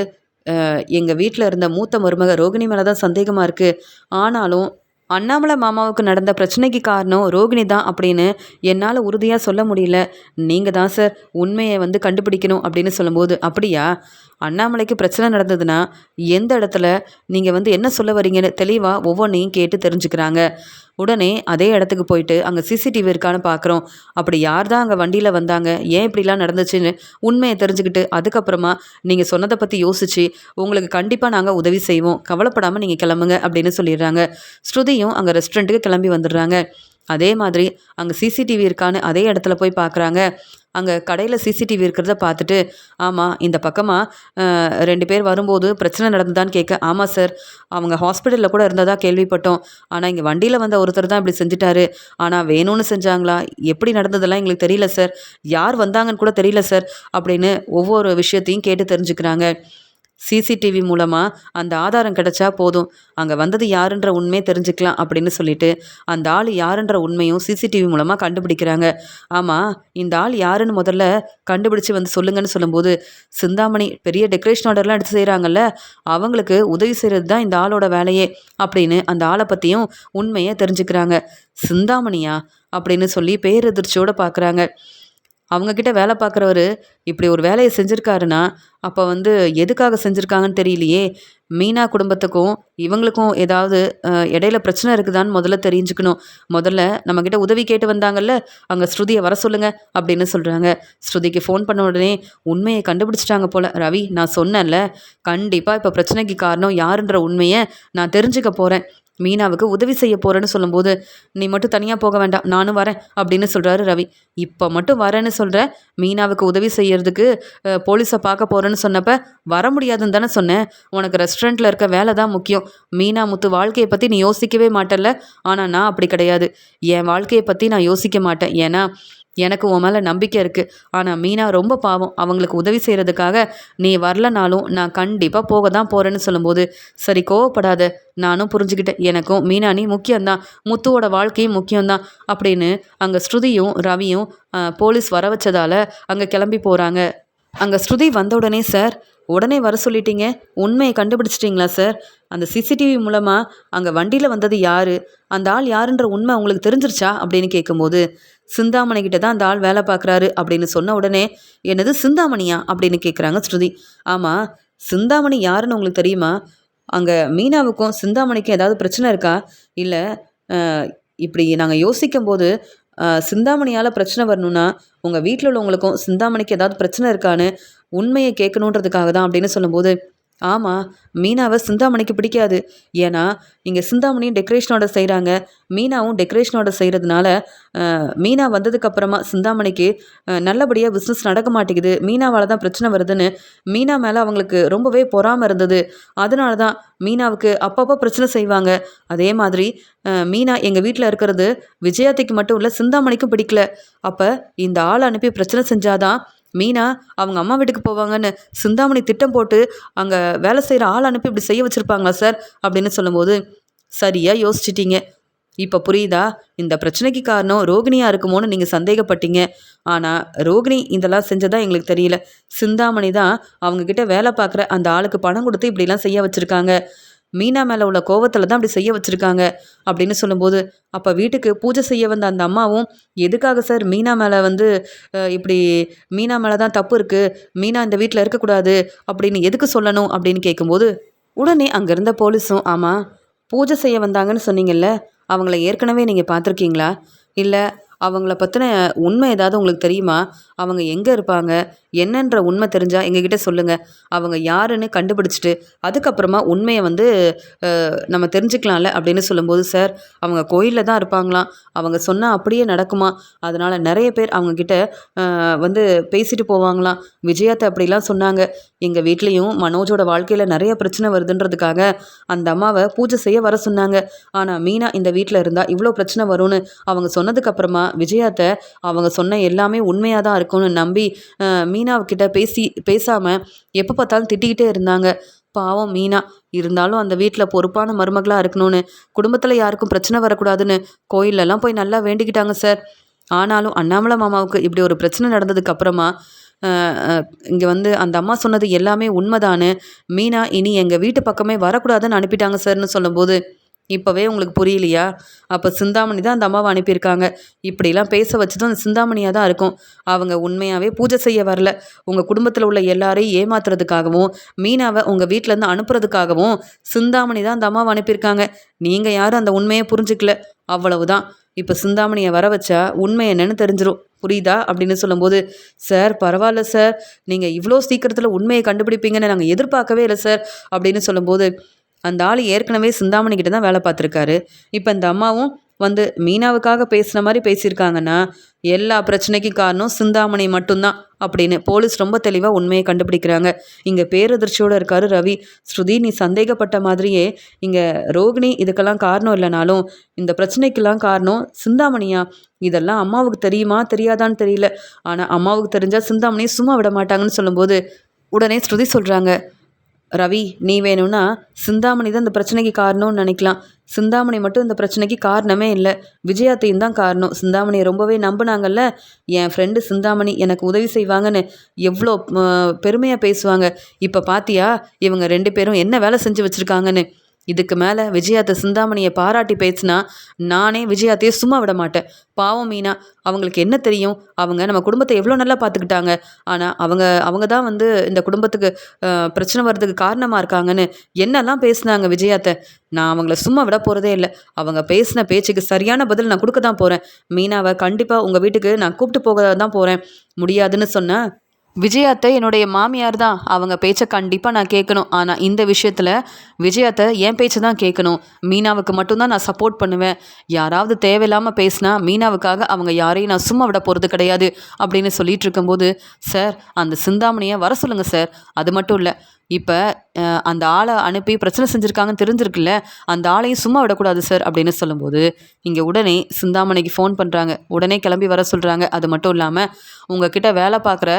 எங்கள் வீட்டில் இருந்த மூத்த மருமக ரோகிணி மேலே தான் சந்தேகமாக இருக்குது. ஆனாலும் அண்ணாமலை மாமாவுக்கு நடந்த பிரச்சனைக்கு காரணம் ரோகிணி தான் அப்படின்னு என்னால் உறுதியாக சொல்ல முடியல. நீங்கள் தான் சார் உண்மையை வந்து கண்டுபிடிக்கணும் அப்படின்னு சொல்லும்போது, அப்படியா, அண்ணாமலைக்கு பிரச்சனை நடந்ததுன்னா எந்த இடத்துல நீங்கள் வந்து என்ன சொல்ல வரீங்கன்னு தெளிவாக ஒவ்வொன்றையும் கேட்டு தெரிஞ்சுக்கிறாங்க. உடனே அதே இடத்துக்கு போயிட்டு அங்கே சிசிடிவி இருக்கான்னு பார்க்குறோம். அப்படி யார் தான் அங்கே வண்டியில் வந்தாங்க, ஏன் இப்படிலாம் நடந்துச்சுன்னு உண்மையை தெரிஞ்சுக்கிட்டு அதுக்கப்புறமா நீங்கள் சொன்னதை பற்றி யோசித்து உங்களுக்கு கண்டிப்பாக நாங்கள் உதவி செய்வோம், கவலைப்படாமல் நீங்கள் கிளம்புங்க அப்படின்னு சொல்லிடுறாங்க. ஸ்ருதியும் அங்கே ரெஸ்டாரண்ட்டுக்கு கிளம்பி வந்துடுறாங்க. அதே மாதிரி அங்கே சிசிடிவி இருக்கான்னு அதே இடத்துல போய் பார்க்குறாங்க. அங்கே கடையில் சிசிடிவி இருக்கிறத பார்த்துட்டு, ஆமாம் இந்த பக்கமாக 2 பேர் வரும்போது பிரச்சனை நடந்ததான்னு கேட்க, ஆமாம் சார் அவங்க ஹாஸ்பிட்டலில் கூட இருந்ததா கேள்விப்பட்டோம். ஆனால் இங்கே வண்டியில் வந்த ஒருத்தர் தான் இப்படி செஞ்சுட்டாரு. ஆனால் வேணும்னு செஞ்சாங்களா, எப்படி நடந்ததெல்லாம் எங்களுக்கு தெரியல சார், யார் வந்தாங்கன்னு கூட தெரியல சார் அப்படின்னு ஒவ்வொரு விஷயத்தையும் கேட்டு தெரிஞ்சுக்கிறாங்க. சிசிடிவி மூலமாக அந்த ஆதாரம் கிடைச்சா போதும், அங்கே வந்தது யாருன்ற உண்மையை தெரிஞ்சுக்கலாம் அப்படின்னு சொல்லிட்டு அந்த ஆள் யாருன்ற உண்மையும் சிசிடிவி மூலமாக கண்டுபிடிக்கிறாங்க. ஆமாம் இந்த ஆள் யாருன்னு முதல்ல கண்டுபிடிச்சி வந்து சொல்லுங்கன்னு சொல்லும்போது, சிந்தாமணி பெரிய டெக்கரேஷன் ஆர்டர்லாம் எடுத்து செய்கிறாங்கல்ல, அவங்களுக்கு உதவி செய்கிறது தான் இந்த ஆளோட வேலையே அப்படின்னு அந்த ஆளை பற்றியும் உண்மையை தெரிஞ்சுக்கிறாங்க. சிந்தாமணியா அப்படின்னு சொல்லி பேரெதிர்ச்சியோடு பார்க்குறாங்க. அவங்கக்கிட்ட வேலை பார்க்குறவர் இப்படி ஒரு வேலையை செஞ்சுருக்காருன்னா அப்போ வந்து எதுக்காக செஞ்சுருக்காங்கன்னு தெரியலையே. மீனா குடும்பத்துக்கும் இவங்களுக்கும் ஏதாவது இடையில பிரச்சனை இருக்குதான்னு முதல்ல தெரிஞ்சுக்கணும். முதல்ல நம்மக்கிட்ட உதவி கேட்டு வந்தாங்கல்ல, அங்கே ஸ்ருதியை வர சொல்லுங்கள் அப்படின்னு சொல்கிறாங்க. ஸ்ருதிக்கு ஃபோன் பண்ண உடனே உண்மையை கண்டுபிடிச்சிட்டாங்க போல். ரவி, நான் சொன்னேன்ல, கண்டிப்பாக இப்போ பிரச்சனைக்கு காரணம் யாருன்ற உண்மையை நான் தெரிஞ்சுக்க போகிறேன், மீனாவுக்கு உதவி செய்ய போகிறேன்னு சொல்லும்போது, நீ மட்டும் தனியாக போக வேண்டாம், நானும் வரேன் அப்படின்னு சொல்கிறாரு ரவி. இப்போ மட்டும் வரேன்னு சொல்கிற, மீனாவுக்கு உதவி செய்யறதுக்கு போலீஸை பார்க்க போகிறேன்னு சொன்னப்போ வர முடியாதுன்னு தானே சொன்னேன். உனக்கு ரெஸ்டாரண்ட்டில் இருக்க வேலை தான் முக்கியம். மீனா முத்து வாழ்க்கையை பற்றி நீ யோசிக்கவே மாட்டல்ல. ஆனால் நான் அப்படி கிடையாது. என் வாழ்க்கையை பற்றி நான் யோசிக்க மாட்டேன். ஏன்னா எனக்கு உன் மேலே நம்பிக்கை இருக்குது. ஆனால் மீனா ரொம்ப பாவம், அவங்களுக்கு உதவி செய்கிறதுக்காக நீ வரலனாலும் நான் கண்டிப்பாக போக தான் போகிறேன்னு சொல்லும்போது, சரி கோவப்படாத, நானும் புரிஞ்சுக்கிட்டேன், எனக்கும் மீனா நீ முக்கியம்தான், முத்துவோட வாழ்க்கையும் முக்கியம்தான் அப்படின்னு அங்கே ஸ்ருதியும் ரவியும் போலீஸ் வர வச்சதால் அங்கே கிளம்பி போகிறாங்க. அங்கே ஸ்ருதி வந்த உடனே சார் உடனே வர சொல்லிட்டீங்க, உண்மையை கண்டுபிடிச்சிட்டிங்களா சார்? அந்த சிசிடிவி மூலமாக அங்கே வண்டியில் வந்தது யார், அந்த ஆள் யாருன்ற உண்மை உங்களுக்கு தெரிஞ்சிருச்சா அப்படின்னு கேட்கும்போது, சிந்தாமணி கிட்ட தான் அந்த ஆள் வேலை பார்க்குறாரு அப்படின்னு சொன்ன உடனே, என்னது சிந்தாமணியா அப்படின்னு கேட்குறாங்க ஸ்ருதி. ஆமாம், சிந்தாமணி யாருன்னு உங்களுக்கு தெரியுமா? அங்கே மீனாவுக்கும் சிந்தாமணிக்கும் ஏதாவது பிரச்சனை இருக்கா? இல்லை இப்படி நாங்கள் யோசிக்கும்போது சிந்தாமணியால் பிரச்சனை வரணும்னா உங்கள் வீட்டில் உள்ளவங்களுக்கும் சிந்தாமணிக்கு ஏதாவது பிரச்சனை இருக்கான்னு உண்மையை கேட்கணுன்றதுக்காக தான் அப்படின்னு சொல்லும்போது, ஆமாம், மீனாவை சிந்தாமணிக்கு பிடிக்காது. ஏன்னா இங்கே சிந்தாமணியும் டெக்கரேஷனோட செய்கிறாங்க, மீனாவும் டெக்கரேஷனோட செய்கிறதுனால மீனா வந்ததுக்கப்புறமா சிந்தாமணிக்கு நல்லபடியாக பிஸ்னஸ் நடக்க மாட்டேங்குது, மீனாவால் தான் பிரச்சனை வருதுன்னு மீனா மேலே அவங்களுக்கு ரொம்பவே பொறாமல் இருந்தது. அதனால தான் மீனாவுக்கு அப்பப்போ பிரச்சனை செய்வாங்க. அதே மாதிரி மீனா எங்கள் வீட்டில் இருக்கிறது விஜயாத்தைக்கு மட்டும் இல்லை, சிந்தாமணிக்கும் பிடிக்கல. அப்போ இந்த ஆள் அனுப்பி பிரச்சனை செஞ்சாதான் மீனா அவங்க அம்மா வீட்டுக்கு போவாங்கன்னு சிந்தாமணி திட்டம் போட்டு அங்கே வேலை செய்கிற ஆள் அனுப்பி இப்படி செய்ய வச்சுருப்பாங்களா சார் அப்படின்னு சொல்லும்போது, சரியாக யோசிச்சிட்டீங்க, இப்போ புரியுதா? இந்த பிரச்சனைக்கு காரணம் ரோகிணியாக இருக்குமோன்னு நீங்கள் சந்தேகப்பட்டீங்க. ஆனால் ரோகிணி இதெல்லாம் செஞ்சதா எங்களுக்கு தெரியல, சிந்தாமணி தான் அவங்கக்கிட்ட வேலை பார்க்குற அந்த ஆளுக்கு பணம் கொடுத்து இப்படிலாம் செய்ய வச்சுருக்காங்க, மீனா மேலே உள்ள கோவத்தில் தான் அப்படி செய்ய வச்சுருக்காங்க அப்படின்னு சொல்லும்போது, அப்போ வீட்டுக்கு பூஜை செய்ய வந்த அந்த அம்மாவும் எதுக்காக சார் மீனா மேலே வந்து இப்படி மீனா மேலே தான் தப்பு இருக்குது, மீனா இந்த வீட்டில் இருக்கக்கூடாது அப்படின்னு எதுக்கு சொல்லணும் அப்படின்னு கேட்கும்போது, உடனே அங்கே இருந்த போலீஸும், ஆமாம், பூஜை செய்ய வந்தாங்கன்னு சொன்னீங்கல்ல, அவங்கள ஏற்கனவே நீங்கள் பார்த்துருக்கீங்களா? இல்லை அவங்கள பற்றின உண்மை ஏதாவது உங்களுக்கு தெரியுமா? அவங்க எங்கே இருப்பாங்க, என்னன்ற உண்மை தெரிஞ்சால் எங்ககிட்ட சொல்லுங்கள், அவங்க யாருன்னு கண்டுபிடிச்சிட்டு அதுக்கப்புறமா உண்மையை வந்து நம்ம தெரிஞ்சுக்கலாம்ல அப்படின்னு சொல்லும்போது, சார் அவங்க கோயிலில் தான் இருப்பாங்களாம், அவங்க சொன்னால் அப்படியே நடக்குமா, அதனால் நிறைய பேர் அவங்கக்கிட்ட வந்து பேசிட்டு போவாங்களாம், விஜயாத்தை அப்படிலாம் சொன்னாங்க. எங்கள் வீட்லேயும் மனோஜோட வாழ்க்கையில் நிறைய பிரச்சனை வருதுன்றதுக்காக அந்த அம்மாவை பூஜை செய்ய வர சொன்னாங்க. ஆனால் மீனா இந்த வீட்டில் இருந்தால் இவ்வளோ பிரச்சனை வரும்னு அவங்க சொன்னதுக்கப்புறமா விஜயாத்தை அவங்க சொன்ன எல்லாமே உண்மையாக தான் இருக்கும்னு நம்பி மீனாவுக்கிட்ட பேசாமல் எப்போ பார்த்தாலும் திட்டிக்கிட்டே இருந்தாங்க. பாவம் மீனா, இருந்தாலும் அந்த வீட்டில் பொறுப்பான மருமகளாக இருக்கணும்னு, குடும்பத்தில் யாருக்கும் பிரச்சனை வரக்கூடாதுன்னு கோயிலெல்லாம் போய் நல்லா வேண்டிக்கிட்டாங்க சார். ஆனாலும் அண்ணாமலை மாமாவுக்கு இப்படி ஒரு பிரச்சனை நடந்ததுக்கு அப்புறமா இங்கே வந்து அந்த அம்மா சொன்னது எல்லாமே உண்மைதானு மீனா இனி எங்கள் வீட்டு பக்கமே வரக்கூடாதுன்னு அனுப்பிட்டாங்க சார்னு சொல்லும்போது, இப்போவே உங்களுக்கு புரியலையா? அப்போ சிந்தாமணி தான் அந்த அம்மாவை அனுப்பியிருக்காங்க. இப்படிலாம் பேச வச்சதும் அந்த சிந்தாமணியாக தான் இருக்கும். அவங்க உண்மையாகவே பூஜை செய்ய வரல, உங்கள் குடும்பத்தில் உள்ள எல்லாரையும் ஏமாத்துறதுக்காகவும் மீனாவை உங்கள் வீட்டிலேருந்து அனுப்புறதுக்காகவும் சிந்தாமணி தான் அந்த அம்மாவை அனுப்பியிருக்காங்க. நீங்கள் யாரும் அந்த உண்மையை புரிஞ்சுக்கல, அவ்வளவுதான். இப்போ சிந்தாமணியை வர வச்சா உண்மை என்னன்னு தெரிஞ்சிடும், புரியுதா அப்படின்னு சொல்லும்போது, சார் பரவாயில்ல சார், நீங்கள் இவ்வளோ சீக்கிரத்தில் உண்மையை கண்டுபிடிப்பீங்கன்னு நாங்கள் எதிர்பார்க்கவே இல்லை சார் அப்படின்னு சொல்லும்போது, அந்த ஆள் ஏற்கனவே சிந்தாமணி கிட்ட தான் வேலை பார்த்துருக்காரு. இப்போ இந்த அம்மாவும் வந்து மீனாவுக்காக பேசுன மாதிரி பேசியிருக்காங்கன்னா எல்லா பிரச்சனைக்கும் காரணம் சிந்தாமணி மட்டும்தான் அப்படின்னு போலீஸ் ரொம்ப தெளிவாக உண்மையை கண்டுபிடிக்கிறாங்க. இங்கே பேரதிர்ச்சியோடு இருக்காரு ரவி. ஸ்ருதி, நீ சந்தேகப்பட்ட மாதிரியே இங்கே ரோகிணி இதுக்கெல்லாம் காரணம் இல்லைனாலும் இந்த பிரச்சனைக்கெல்லாம் காரணம் சிந்தாமணியா? இதெல்லாம் அம்மாவுக்கு தெரியுமா தெரியாதான்னு தெரியல, ஆனால் அம்மாவுக்கு தெரிஞ்சால் சிந்தாமணியை சும்மா விட மாட்டாங்கன்னு சொல்லும்போது உடனே ஸ்ருதி சொல்கிறாங்க, ரவி, நீ வேணும்னா சிந்தாமணி தான் இந்த பிரச்சனைக்கு காரணம்னு நினைக்கலாம். சிந்தாமணி மட்டும் இந்த பிரச்சனைக்கு காரணமே இல்லை, விஜயாத்தையும் தான் காரணம். சிந்தாமணியை ரொம்பவே நம்பினாங்கல்ல, என் ஃப்ரெண்டு சிந்தாமணி எனக்கு உதவி செய்வாங்கன்னு எவ்வளோ பெருமையாக பேசுவாங்க. இப்போ பாத்தியா இவங்க 2 பேரும் என்ன வேலை செஞ்சு வச்சுருக்காங்கன்னு. இதுக்கு மேலே விஜயாத்தை சிந்தாமணியை பாராட்டி பேசினா நானே விஜயாத்தையே சும்மா விட மாட்டேன். பாவம் மீனா, அவங்களுக்கு என்ன தெரியும், அவங்க நம்ம குடும்பத்தை எவ்வளோ நல்லா பார்த்துக்கிட்டாங்க, ஆனால் அவங்க தான் வந்து இந்த குடும்பத்துக்கு பிரச்சனை வர்றதுக்கு காரணமாக இருக்காங்கன்னு என்னெல்லாம் பேசினாங்க விஜயாத்தை. நான் அவங்கள சும்மா விட போகிறதே இல்லை. அவங்க பேசின பேச்சுக்கு சரியான பதில் நான் கொடுக்க தான் போகிறேன். மீனாவை கண்டிப்பாக உங்கள் வீட்டுக்கு நான் கூப்பிட்டு போக தான் போகிறேன். முடியாதுன்னு சொன்னேன். விஜயாத்தை என்னுடைய மாமியார் தான், அவங்க பேச்சை கண்டிப்பாக நான் கேட்கணும். ஆனால் இந்த விஷயத்தில் விஜயாத்தை என் பேச்சை தான் கேட்கணும். மீனாவுக்கு மட்டும்தான் நான் சப்போர்ட் பண்ணுவேன். யாராவது தேவையில்லாமல் பேசினா மீனாவுக்காக அவங்க யாரையும் நான் சும்மா விட போகிறது கிடையாது அப்படின்னு சொல்லிட்டு இருக்கும்போது, சார் அந்த சிந்தாமணியை வர சொல்லுங்கள் சார். அது மட்டும் இல்லை, இப்போ அந்த ஆளை அனுப்பி பிரச்சனை செஞ்சுருக்காங்கன்னு தெரிஞ்சிருக்குல்ல, அந்த ஆளையும் சும்மா விடக்கூடாது சார் அப்படின்னு சொல்லும்போது, இங்கே உடனே சிந்தாமணிக்கு ஃபோன் பண்ணுறாங்க. உடனே கிளம்பி வர சொல்கிறாங்க. அது மட்டும் இல்லாமல் உங்ககிட்ட வேலை பார்க்குற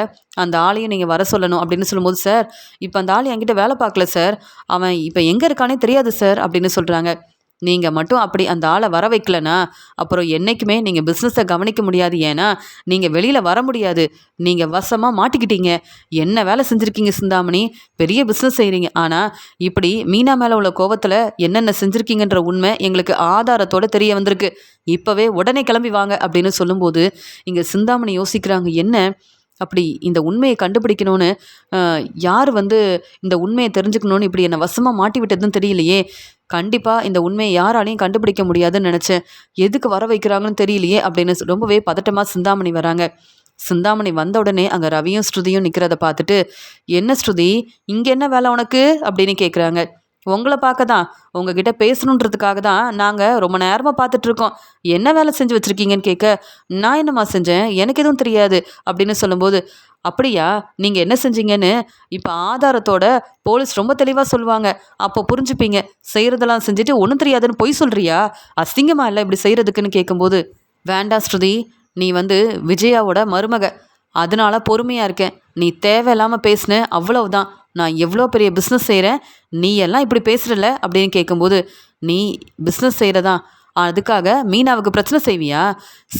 அந்த ஆளையும் நீங்கள் வர சொல்லணும் அப்படின்னு சொல்லும்போது, சார் இப்போ அந்த ஆள் என்கிட்ட வேலை பார்க்கல சார், அவன் இப்போ எங்கே இருக்கானே தெரியாது சார் அப்படின்னு சொல்கிறாங்க. நீங்கள் மட்டும் அப்படி அந்த ஆளை வர வைக்கலனா அப்புறம் என்றைக்குமே நீங்கள் பிஸ்னஸை கவனிக்க முடியாது. ஏன்னா நீங்கள் வெளியில் வர முடியாது. நீங்கள் வசமாக மாட்டிக்கிட்டீங்க. என்ன வேலை செஞ்சுருக்கீங்க சிந்தாமணி? பெரிய பிஸ்னஸ் செய்கிறீங்க. ஆனால் இப்படி மீனா மேலே உள்ள கோவத்தில் என்னென்ன செஞ்சுருக்கீங்கன்ற உண்மை எங்களுக்கு ஆதாரத்தோடு தெரிய வந்திருக்கு. இப்போவே உடனே கிளம்பி வாங்க அப்படின்னு சொல்லும்போது இங்கே சிந்தாமணி யோசிக்கிறாங்க. என்ன அப்படி இந்த உண்மையை கண்டுபிடிக்கணும்னு யார் வந்து இந்த உண்மையை தெரிஞ்சுக்கணும்னு இப்படி என்னை வசமாக மாட்டி விட்டதுன்னு தெரியலையே. கண்டிப்பாக இந்த உண்மையை யாராலையும் கண்டுபிடிக்க முடியாதுன்னு நினச்சேன். எதுக்கு வர வைக்கிறாங்கன்னு தெரியலையே அப்படின்னு ரொம்பவே பதட்டமாக சிந்தாமணி வராங்க. சிந்தாமணி வந்த உடனே அங்கே ரவியும் ஸ்ருதியும் நிற்கிறத பார்த்துட்டு, என்ன ஸ்ருதி, இங்கே என்ன வேலை உனக்கு அப்படின்னு கேட்குறாங்க. உங்களை பார்க்க தான், உங்ககிட்ட பேசணுன்றதுக்காக தான் நாங்கள் ரொம்ப நேரமாக பார்த்துட்ருக்கோம். என்ன வேலை செஞ்சு வச்சுருக்கீங்கன்னு கேட்க, நான் என்னம்மா செஞ்சேன், எனக்கு எதுவும் தெரியாது அப்படின்னு சொல்லும்போது, அப்படியா, நீங்கள் என்ன செஞ்சீங்கன்னு இப்போ ஆதாரத்தோட போலீஸ் ரொம்ப தெளிவாக சொல்லுவாங்க. அப்போ புரிஞ்சுப்பீங்க. செய்கிறதெல்லாம் செஞ்சுட்டு ஒன்றும் தெரியாதுன்னு பொய் சொல்கிறியா? அசிங்கமா இல்லை இப்படி செய்கிறதுக்குன்னு கேட்கும்போது, வேண்டாம் ஸ்ருதி, நீ வந்து விஜயாவோட மருமக, அதனால பொறுமையாக இருக்கேன். நீ தேவையில்லாமல் பேசுன, அவ்வளவுதான். நான் எவ்வளோ பெரிய பிஸ்னஸ் செய்கிறேன், நீ எல்லாம் இப்படி பேசுகிறல அப்படின்னு கேட்கும்போது, நீ பிஸ்னஸ் செய்கிறதா அதுக்காக மீனாவுக்கு பிரச்சனை செய்வியா?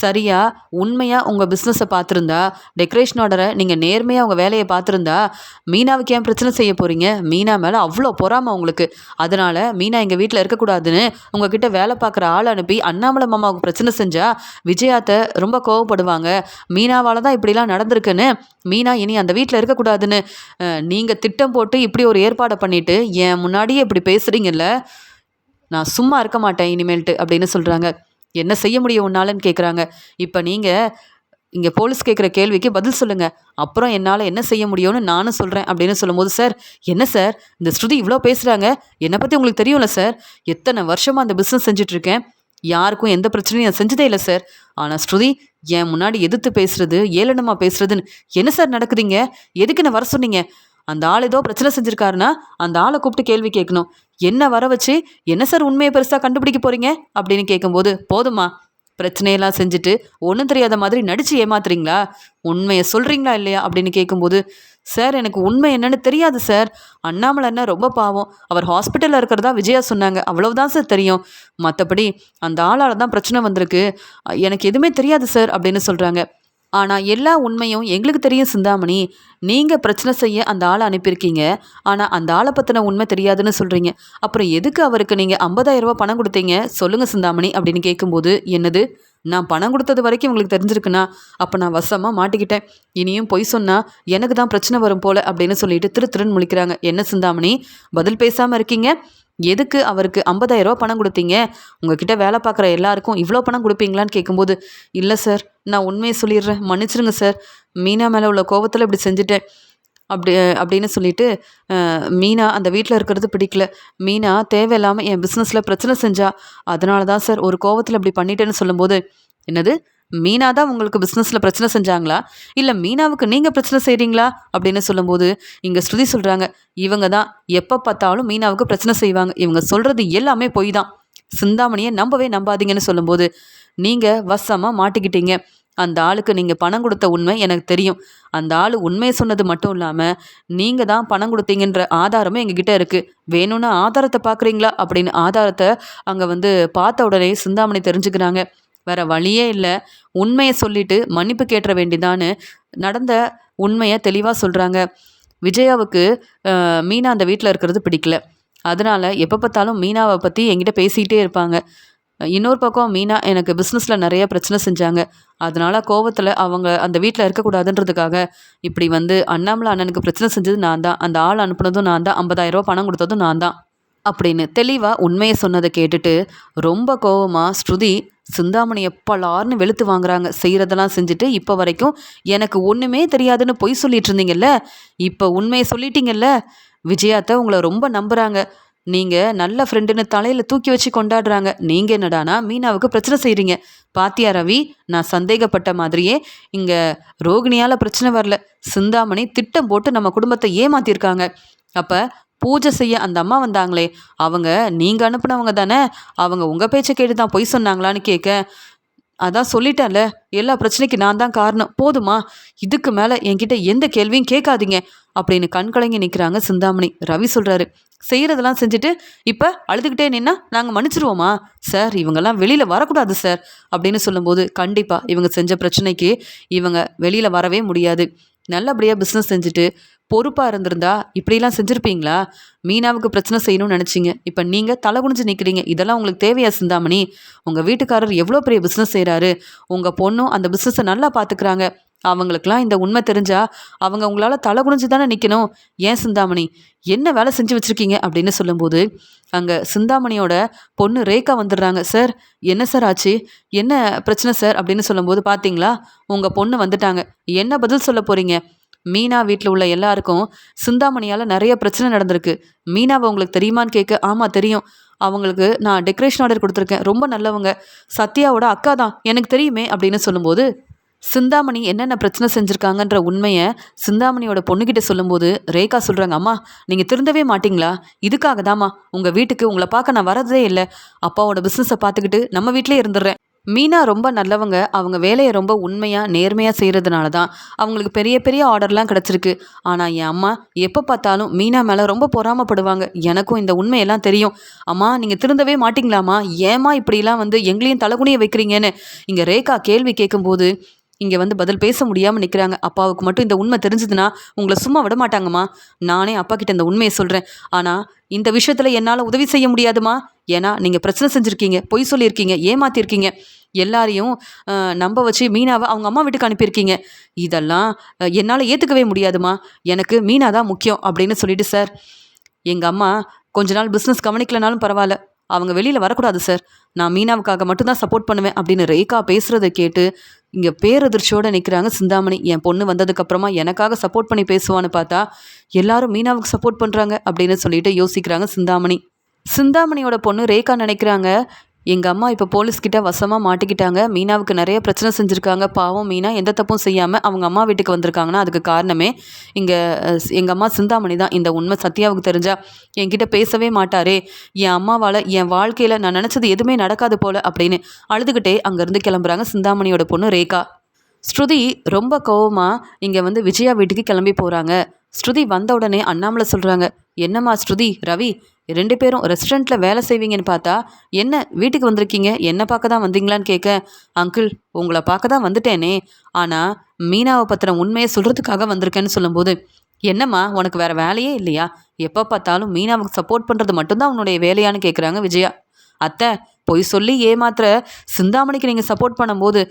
சரியா உண்மையாக உங்கள் பிஸ்னஸை பார்த்துருந்தா, டெக்கரேஷன் ஆர்டரை நீங்கள் நேர்மையாக உங்கள் வேலையை பார்த்துருந்தா, மீனாவுக்கு ஏன் பிரச்சனை செய்ய போகிறீங்க? மீனா மேலே அவ்வளோ பொறாமை உங்களுக்கு. அதனால் மீனா எங்கள் வீட்டில் இருக்கக்கூடாதுன்னு உங்ககிட்ட வேலை பார்க்குற ஆள் அனுப்பி அண்ணாமலை மாமாவுக்கு பிரச்சனை செஞ்சால் விஜயாத்தை ரொம்ப கோவப்படுவாங்க. மீனாவால் தான் இப்படிலாம் நடந்திருக்குன்னு, மீனா இனி அந்த வீட்டில் இருக்கக்கூடாதுன்னு நீங்கள் திட்டம் போட்டு இப்படி ஒரு ஏற்பாடை பண்ணிவிட்டு என் முன்னாடியே இப்படி பேசுகிறீங்கல்ல, நான் சும்மா இருக்க மாட்டேன் இனிமேல்ட்டு அப்படின்னு சொல்கிறாங்க. என்ன செய்ய முடியும் உன்னாலன்னு கேட்குறாங்க. இப்போ நீங்கள் இங்கே போலீஸ் கேட்குற கேள்விக்கு பதில் சொல்லுங்கள், அப்புறம் என்னால் என்ன செய்ய முடியும்னு நானும் சொல்கிறேன் அப்படின்னு சொல்லும்போது, சார் என்ன சார் இந்த ஸ்ருதி இவ்வளோ பேசுகிறாங்க, என்னை பற்றி உங்களுக்கு தெரியும்ல சார், எத்தனை வருஷமாக அந்த பிஸ்னஸ் செஞ்சிட்ருக்கேன், யாருக்கும் எந்த பிரச்சனையும் நான் செஞ்சதே இல்லை சார். ஆனால் ஸ்ருதி என் முன்னாடி எதிர்த்து பேசுறது, ஏளனமாக பேசுறதுன்னு என்ன சார் நடக்குதுங்க? எதுக்கு என்ன வர சொன்னீங்க? அந்த ஆள் ஏதோ பிரச்சனை செஞ்சுருக்காருன்னா அந்த ஆளை கூப்பிட்டு கேள்வி கேட்கணும். என்ன வர வச்சு என்ன சார் உண்மையை பெருசாக கண்டுபிடிக்க போகிறீங்க அப்படின்னு கேட்கும்போது, போதுமா, பிரச்சனையெல்லாம் செஞ்சுட்டு ஒன்றும் தெரியாத மாதிரி நடித்து ஏமாத்துறீங்களா? உண்மையை சொல்கிறீங்களா இல்லையா அப்படின்னு கேட்கும்போது, சார் எனக்கு உண்மை என்னன்னு தெரியாது சார். அண்ணாமலை அண்ணன் ரொம்ப பாவம், அவர் ஹாஸ்பிட்டலில் இருக்கிறதா விஜயா சொன்னாங்க, அவ்வளவுதான் சார் தெரியும். மற்றபடி அந்த ஆளால் தான் பிரச்சனை வந்திருக்கு, எனக்கு எதுவுமே தெரியாது சார் அப்படின்னு சொல்கிறாங்க. ஆனால் எல்லா உண்மையும் எங்களுக்கு தெரியும் சிந்தாமணி. நீங்கள் பிரச்சனை செய்ய அந்த ஆளை அனுப்பியிருக்கீங்க, ஆனால் அந்த ஆளை பற்றின உண்மை தெரியாதுன்னு சொல்கிறீங்க. அப்புறம் எதுக்கு அவருக்கு நீங்கள் 50,000 ரூபா பணம் கொடுத்தீங்க சொல்லுங்கள் சிந்தாமணி அப்படின்னு கேட்கும்போது, என்னது நான் பணம் கொடுத்தது வரைக்கும் உங்களுக்கு தெரிஞ்சிருக்குண்ணா, அப்போ நான் வசமாக மாட்டிக்கிட்டேன். இனியும் பொய் சொன்னால் எனக்கு தான் பிரச்சனை வரும் போல் அப்படின்னு சொல்லிட்டு திருன்னு முழிக்கிறாங்க. என்ன சிந்தாமணி பதில் பேசாமல் இருக்கீங்க? எதுக்கு அவருக்கு 50,000 ரூபா பணம் கொடுத்தீங்க? உங்ககிட்ட வேலை பார்க்குற எல்லாருக்கும் இவ்வளோ பணம் கொடுப்பீங்களான்னு கேட்கும்போது, இல்லை சார், நான் உண்மையை சொல்லிடுறேன், மன்னிச்சிருங்க சார், மீனா மேலே உள்ள கோபத்தில் இப்படி செஞ்சுட்டேன் அப்படின்னு சொல்லிட்டு, மீனா அந்த வீட்டில் இருக்கிறது பிடிக்கல, மீனா தேவையில்லாமல் என் பிஸ்னஸில் பிரச்சனை செஞ்சா, அதனால தான் சார் ஒரு கோவத்தில் இப்படி பண்ணிட்டேன்னு சொல்லும்போது, என்னது மீனா தான் உங்களுக்கு பிஸ்னஸில் பிரச்சனை செஞ்சாங்களா, இல்லை மீனாவுக்கு நீங்கள் பிரச்சனை செய்கிறீங்களா அப்படின்னு சொல்லும்போது, இங்கே ஸ்ருதி சொல்கிறாங்க, இவங்க தான் எப்போ பார்த்தாலும் மீனாவுக்கு பிரச்சனை செய்வாங்க, இவங்க சொல்கிறது எல்லாமே பொய் தான், சிந்தாமணியை நம்பவே நம்பாதீங்கன்னு சொல்லும்போது, நீங்கள் வசமாக மாட்டிக்கிட்டீங்க. அந்த ஆளுக்கு நீங்கள் பணம் கொடுத்த உண்மை எனக்கு தெரியும். அந்த ஆள் உண்மையை சொன்னது மட்டும் இல்லாமல் நீங்கள் தான் பணம் கொடுத்தீங்கன்ற ஆதாரமும் எங்ககிட்ட இருக்குது. வேணும்னா ஆதாரத்தை பார்க்குறீங்களா அப்படின்னு ஆதாரத்தை அங்கே வந்து பார்த்த உடனே சிந்தாமணி தெரிஞ்சுக்கிறாங்க. வேறு வழியே இல்லை, உண்மையை சொல்லிவிட்டு மன்னிப்பு கேட்டுற வேண்டிதான்னு நடந்த உண்மையை தெளிவாக சொல்கிறாங்க. விஜயாவுக்கு மீனா அந்த வீட்டில் இருக்கிறது பிடிக்கல, அதனால் எப்போ பார்த்தாலும் மீனாவை பற்றி என்கிட்ட பேசிக்கிட்டே இருப்பாங்க. இன்னொரு பக்கம் மீனா எனக்கு பிஸ்னஸில் நிறைய பிரச்சனை செஞ்சாங்க, அதனால் கோவத்தில் அவங்க அந்த வீட்டில் இருக்கக்கூடாதுன்றதுக்காக இப்படி வந்து அண்ணாமலை அண்ணனுக்கு பிரச்சனை செஞ்சது நான் தான், அந்த ஆள் அனுப்புனதும் நான் தான், 50,000 ரூபா பணம் கொடுத்ததும் நான் தான் அப்படின்னு தெளிவாக உண்மையை சொன்னதை கேட்டுட்டு ரொம்ப கோவமாக ஸ்ருதி சிந்தாமணியை பலார்னு வெளுத்து வாங்குறாங்க. செய்கிறதெல்லாம் செஞ்சுட்டு இப்போ வரைக்கும் எனக்கு ஒன்றுமே தெரியாதுன்னு பொய் சொல்லிட்டு இருந்தீங்கல்ல, இப்போ உண்மையை சொல்லிட்டீங்கல்ல, விஜயாத்தை உங்களை ரொம்ப நம்புகிறாங்க, நீங்கள் நல்ல ஃப்ரெண்டுன்னு தலையில் தூக்கி வச்சு கொண்டாடுறாங்க, நீங்கள் என்னடானா மீனாவுக்கு பிரச்சனை செய்கிறீங்க. பாத்தியா ரவி, நான் சந்தேகப்பட்ட மாதிரியே இங்கே ரோகிணியால் பிரச்சனை வரல, சிந்தாமணி திட்டம் போட்டு நம்ம குடும்பத்தை ஏமாற்றிருக்காங்க. அப்போ பூஜை செய்ய அந்த அம்மா வந்தாங்களே, அவங்க நீங்கள் அனுப்புனவங்க தானே, அவங்க உங்கள் பேச்சை கேட்டு தான் பொய் சொன்னாங்களான்னு கேட்க, அதான் சொல்லிட்டேன்ல, எல்லா பிரச்சனைக்கும் நான் தான் காரணம். போதுமா? இதுக்கு மேல என்கிட்ட எந்த கேள்வியும் கேட்காதீங்க அப்படின்னு கண் கலங்கி நிற்கிறாங்க சிந்தாமணி. ரவி சொல்றாரு, செய்யறதெல்லாம் செஞ்சுட்டு இப்ப அழுதுகிட்டே நின்னா நாங்க மன்னிச்சிருவோமா? சார் இவங்கெல்லாம் வெளியில வரக்கூடாது சார் அப்படின்னு சொல்லும்போது, கண்டிப்பா இவங்க செஞ்ச பிரச்சனைக்கு இவங்க வெளியில வரவே முடியாது. நல்லபடியா பிஸ்னஸ் செஞ்சுட்டு பொறுப்பா இருந்திருந்தா இப்படிலாம் செஞ்சிருப்பீங்களா? மீனாவுக்கு பிரச்சனை செய்யணும்னு நினைச்சீங்க. இப்ப நீங்க தலை குனிஞ்சு நிக்கிறீங்க. இதெல்லாம் உங்களுக்கு தேவையா சிந்தாமணி? உங்க வீட்டுக்காரர் எவ்வளோ பெரிய பிஸ்னஸ் செய்றாரு. உங்க பொண்ணும் அந்த பிஸ்னஸை நல்லா பாத்துக்கிறாங்க. அவங்களுக்கெல்லாம் இந்த உண்மை தெரிஞ்சா அவங்க உங்களால தலை குனிஞ்சு தானே நிக்கணும். ஏன் சிந்தாமணி என்ன வேலை செஞ்சு வச்சிருக்கீங்க அப்படின்னு சொல்லும்போது, அங்க சிந்தாமணியோட பொண்ணு ரேகா வந்துடுறாங்க. சார் என்ன சார் ஆச்சு? என்ன பிரச்சனை சார் அப்படின்னு சொல்லும்போது, பாத்தீங்களா உங்க பொண்ணு வந்துட்டாங்க. என்ன பதில் சொல்ல போறீங்க? மீனா வீட்டில் உள்ள எல்லாருக்கும் சிந்தாமணியால் நிறைய பிரச்சனை நடந்திருக்கு. மீனாவை உங்களுக்கு தெரியுமான்னு கேட்க, ஆமாம் தெரியும். அவங்களுக்கு நான் டெக்கரேஷன் ஆர்டர் கொடுத்துருக்கேன். ரொம்ப நல்லவங்க. சத்யாவோட அக்கா தான், எனக்கு தெரியுமே அப்படின்னு சொல்லும்போது, சிந்தாமணி என்னென்ன பிரச்சனை செஞ்சுருக்காங்கன்ற உண்மையை சிந்தாமணியோட பொண்ணுக்கிட்ட சொல்லும்போது ரேகா சொல்கிறாங்க, அம்மா நீங்கள் திருந்தவே மாட்டிங்களா? இதுக்காக தாம்மா உங்கள் வீட்டுக்கு உங்களை பார்க்க நான் வரதே இல்லை. அப்பாவோட பிஸ்னஸை பார்த்துக்கிட்டு நம்ம வீட்டிலே இருந்துடுறேன். மீனா ரொம்ப நல்லவங்க. அவங்க வேலையை ரொம்ப உண்மையாக நேர்மையாக செய்கிறதுனால தான் அவங்களுக்கு பெரிய பெரிய ஆர்டர்லாம் கிடச்சிருக்கு. ஆனால் என் அம்மா எப்போ பார்த்தாலும் மீனா மேலே ரொம்ப பொறாமப்படுவாங்க. எனக்கும் இந்த உண்மையெல்லாம் தெரியும். அம்மா நீங்கள் திருந்தவே மாட்டிங்களாம்மா? ஏம்மா இப்படிலாம் வந்து எங்களையும் தலகுனிய வைக்கிறீங்கன்னு இங்கே ரேகா கேள்வி கேட்கும்போது இங்கே வந்து பதில் பேச முடியாமல் நிற்கிறாங்க. அப்பாவுக்கு மட்டும் இந்த உண்மை தெரிஞ்சதுன்னா உங்களை சும்மா விட மாட்டாங்கம்மா. நானே அப்பா கிட்ட இந்த உண்மையை சொல்கிறேன். ஆனால் இந்த விஷயத்தில் என்னால் உதவி செய்ய முடியாதுமா. ஏன்னா நீங்கள் பிரச்சனை செஞ்சுருக்கீங்க, பொய் சொல்லியிருக்கீங்க, ஏமாத்திருக்கீங்க, எல்லாரையும் நம்ப வச்சு மீனாவை அவங்க அம்மா வீட்டுக்கு அனுப்பியிருக்கீங்க. இதெல்லாம் என்னால் ஏற்றுக்கவே முடியாதுமா. எனக்கு மீனா தான் முக்கியம் அப்படின்னு சொல்லிட்டு, சார் எங்கள் அம்மா கொஞ்ச நாள் பிஸ்னஸ் கவனிக்கலனாலும் பரவாயில்ல, அவங்க வெளியில் வரக்கூடாது சார். நான் மீனாவுக்காக மட்டும்தான் சப்போர்ட் பண்ணுவேன் அப்படின்னு ரேகா பேசுகிறத கேட்டு இங்கே பேரதிர்ச்சியோடு நிற்கிறாங்க சிந்தாமணி. என் பொண்ணு வந்ததுக்கப்புறமா எனக்காக சப்போர்ட் பண்ணி பேசுவான்னு பார்த்தா எல்லாரும் மீனாவுக்கு சப்போர்ட் பண்ணுறாங்க அப்படின்னு சொல்லிட்டு யோசிக்கிறாங்க சிந்தாமணி. சிந்தாமணியோட பொண்ணு ரேகா நினைக்கிறாங்க, எங்கள் அம்மா இப்போ போலீஸ்கிட்ட வசமாக மாட்டிக்கிட்டாங்க. மீனாவுக்கு நிறைய பிரச்சனை செஞ்சுருக்காங்க. பாவம் மீனா எந்த தப்பும் செய்யாமல் அவங்க அம்மா வீட்டுக்கு வந்திருக்காங்கன்னா அதுக்கு காரணமே இங்கே எங்கள் அம்மா சிந்தாமணி தான். இந்த உண்மை சத்யாவுக்கு தெரிஞ்சா என்கிட்ட பேசவே மாட்டாரே. என் அம்மாவால் என் வாழ்க்கையில் நான் நினச்சது எதுவுமே நடக்காது போல் அப்படின்னு அழுதுகிட்டே அங்கேருந்து கிளம்புறாங்க சிந்தாமணியோட பொண்ணு ரேகா. ஸ்ருதி ரொம்ப கோவமாக இங்கே வந்து விஜயா வீட்டுக்கு கிளம்பி போகிறாங்க. ஸ்ருதி வந்த உடனே அண்ணாமலை சொல்கிறாங்க, என்னம்மா ஸ்ருதி, ரவி 2 பேரும் ரெஸ்டாரண்ட்டில் வேலை செய்வீங்கன்னு பார்த்தா என்ன வீட்டுக்கு வந்திருக்கீங்க, என்ன பார்க்க தான் வந்தீங்களான்னு கேட்க, அங்கிள் உங்களை பார்க்க தான் வந்துட்டேனே, ஆனால் மீனாவை பற்றின உண்மையை சொல்கிறதுக்காக வந்திருக்கேன்னு சொல்லும்போது, என்னம்மா உனக்கு வேறு வேலையே இல்லையா? எப்போ பார்த்தாலும் மீனாவுக்கு சப்போர்ட் பண்ணுறது மட்டும்தான் உன்னுடைய வேலையான்னு கேட்குறாங்க விஜயா. அத்தை பொய் சொல்லி ஏமாத்துற சிந்தாமணிக்கு நீங்கள் சப்போர்ட் பண்ணும்போது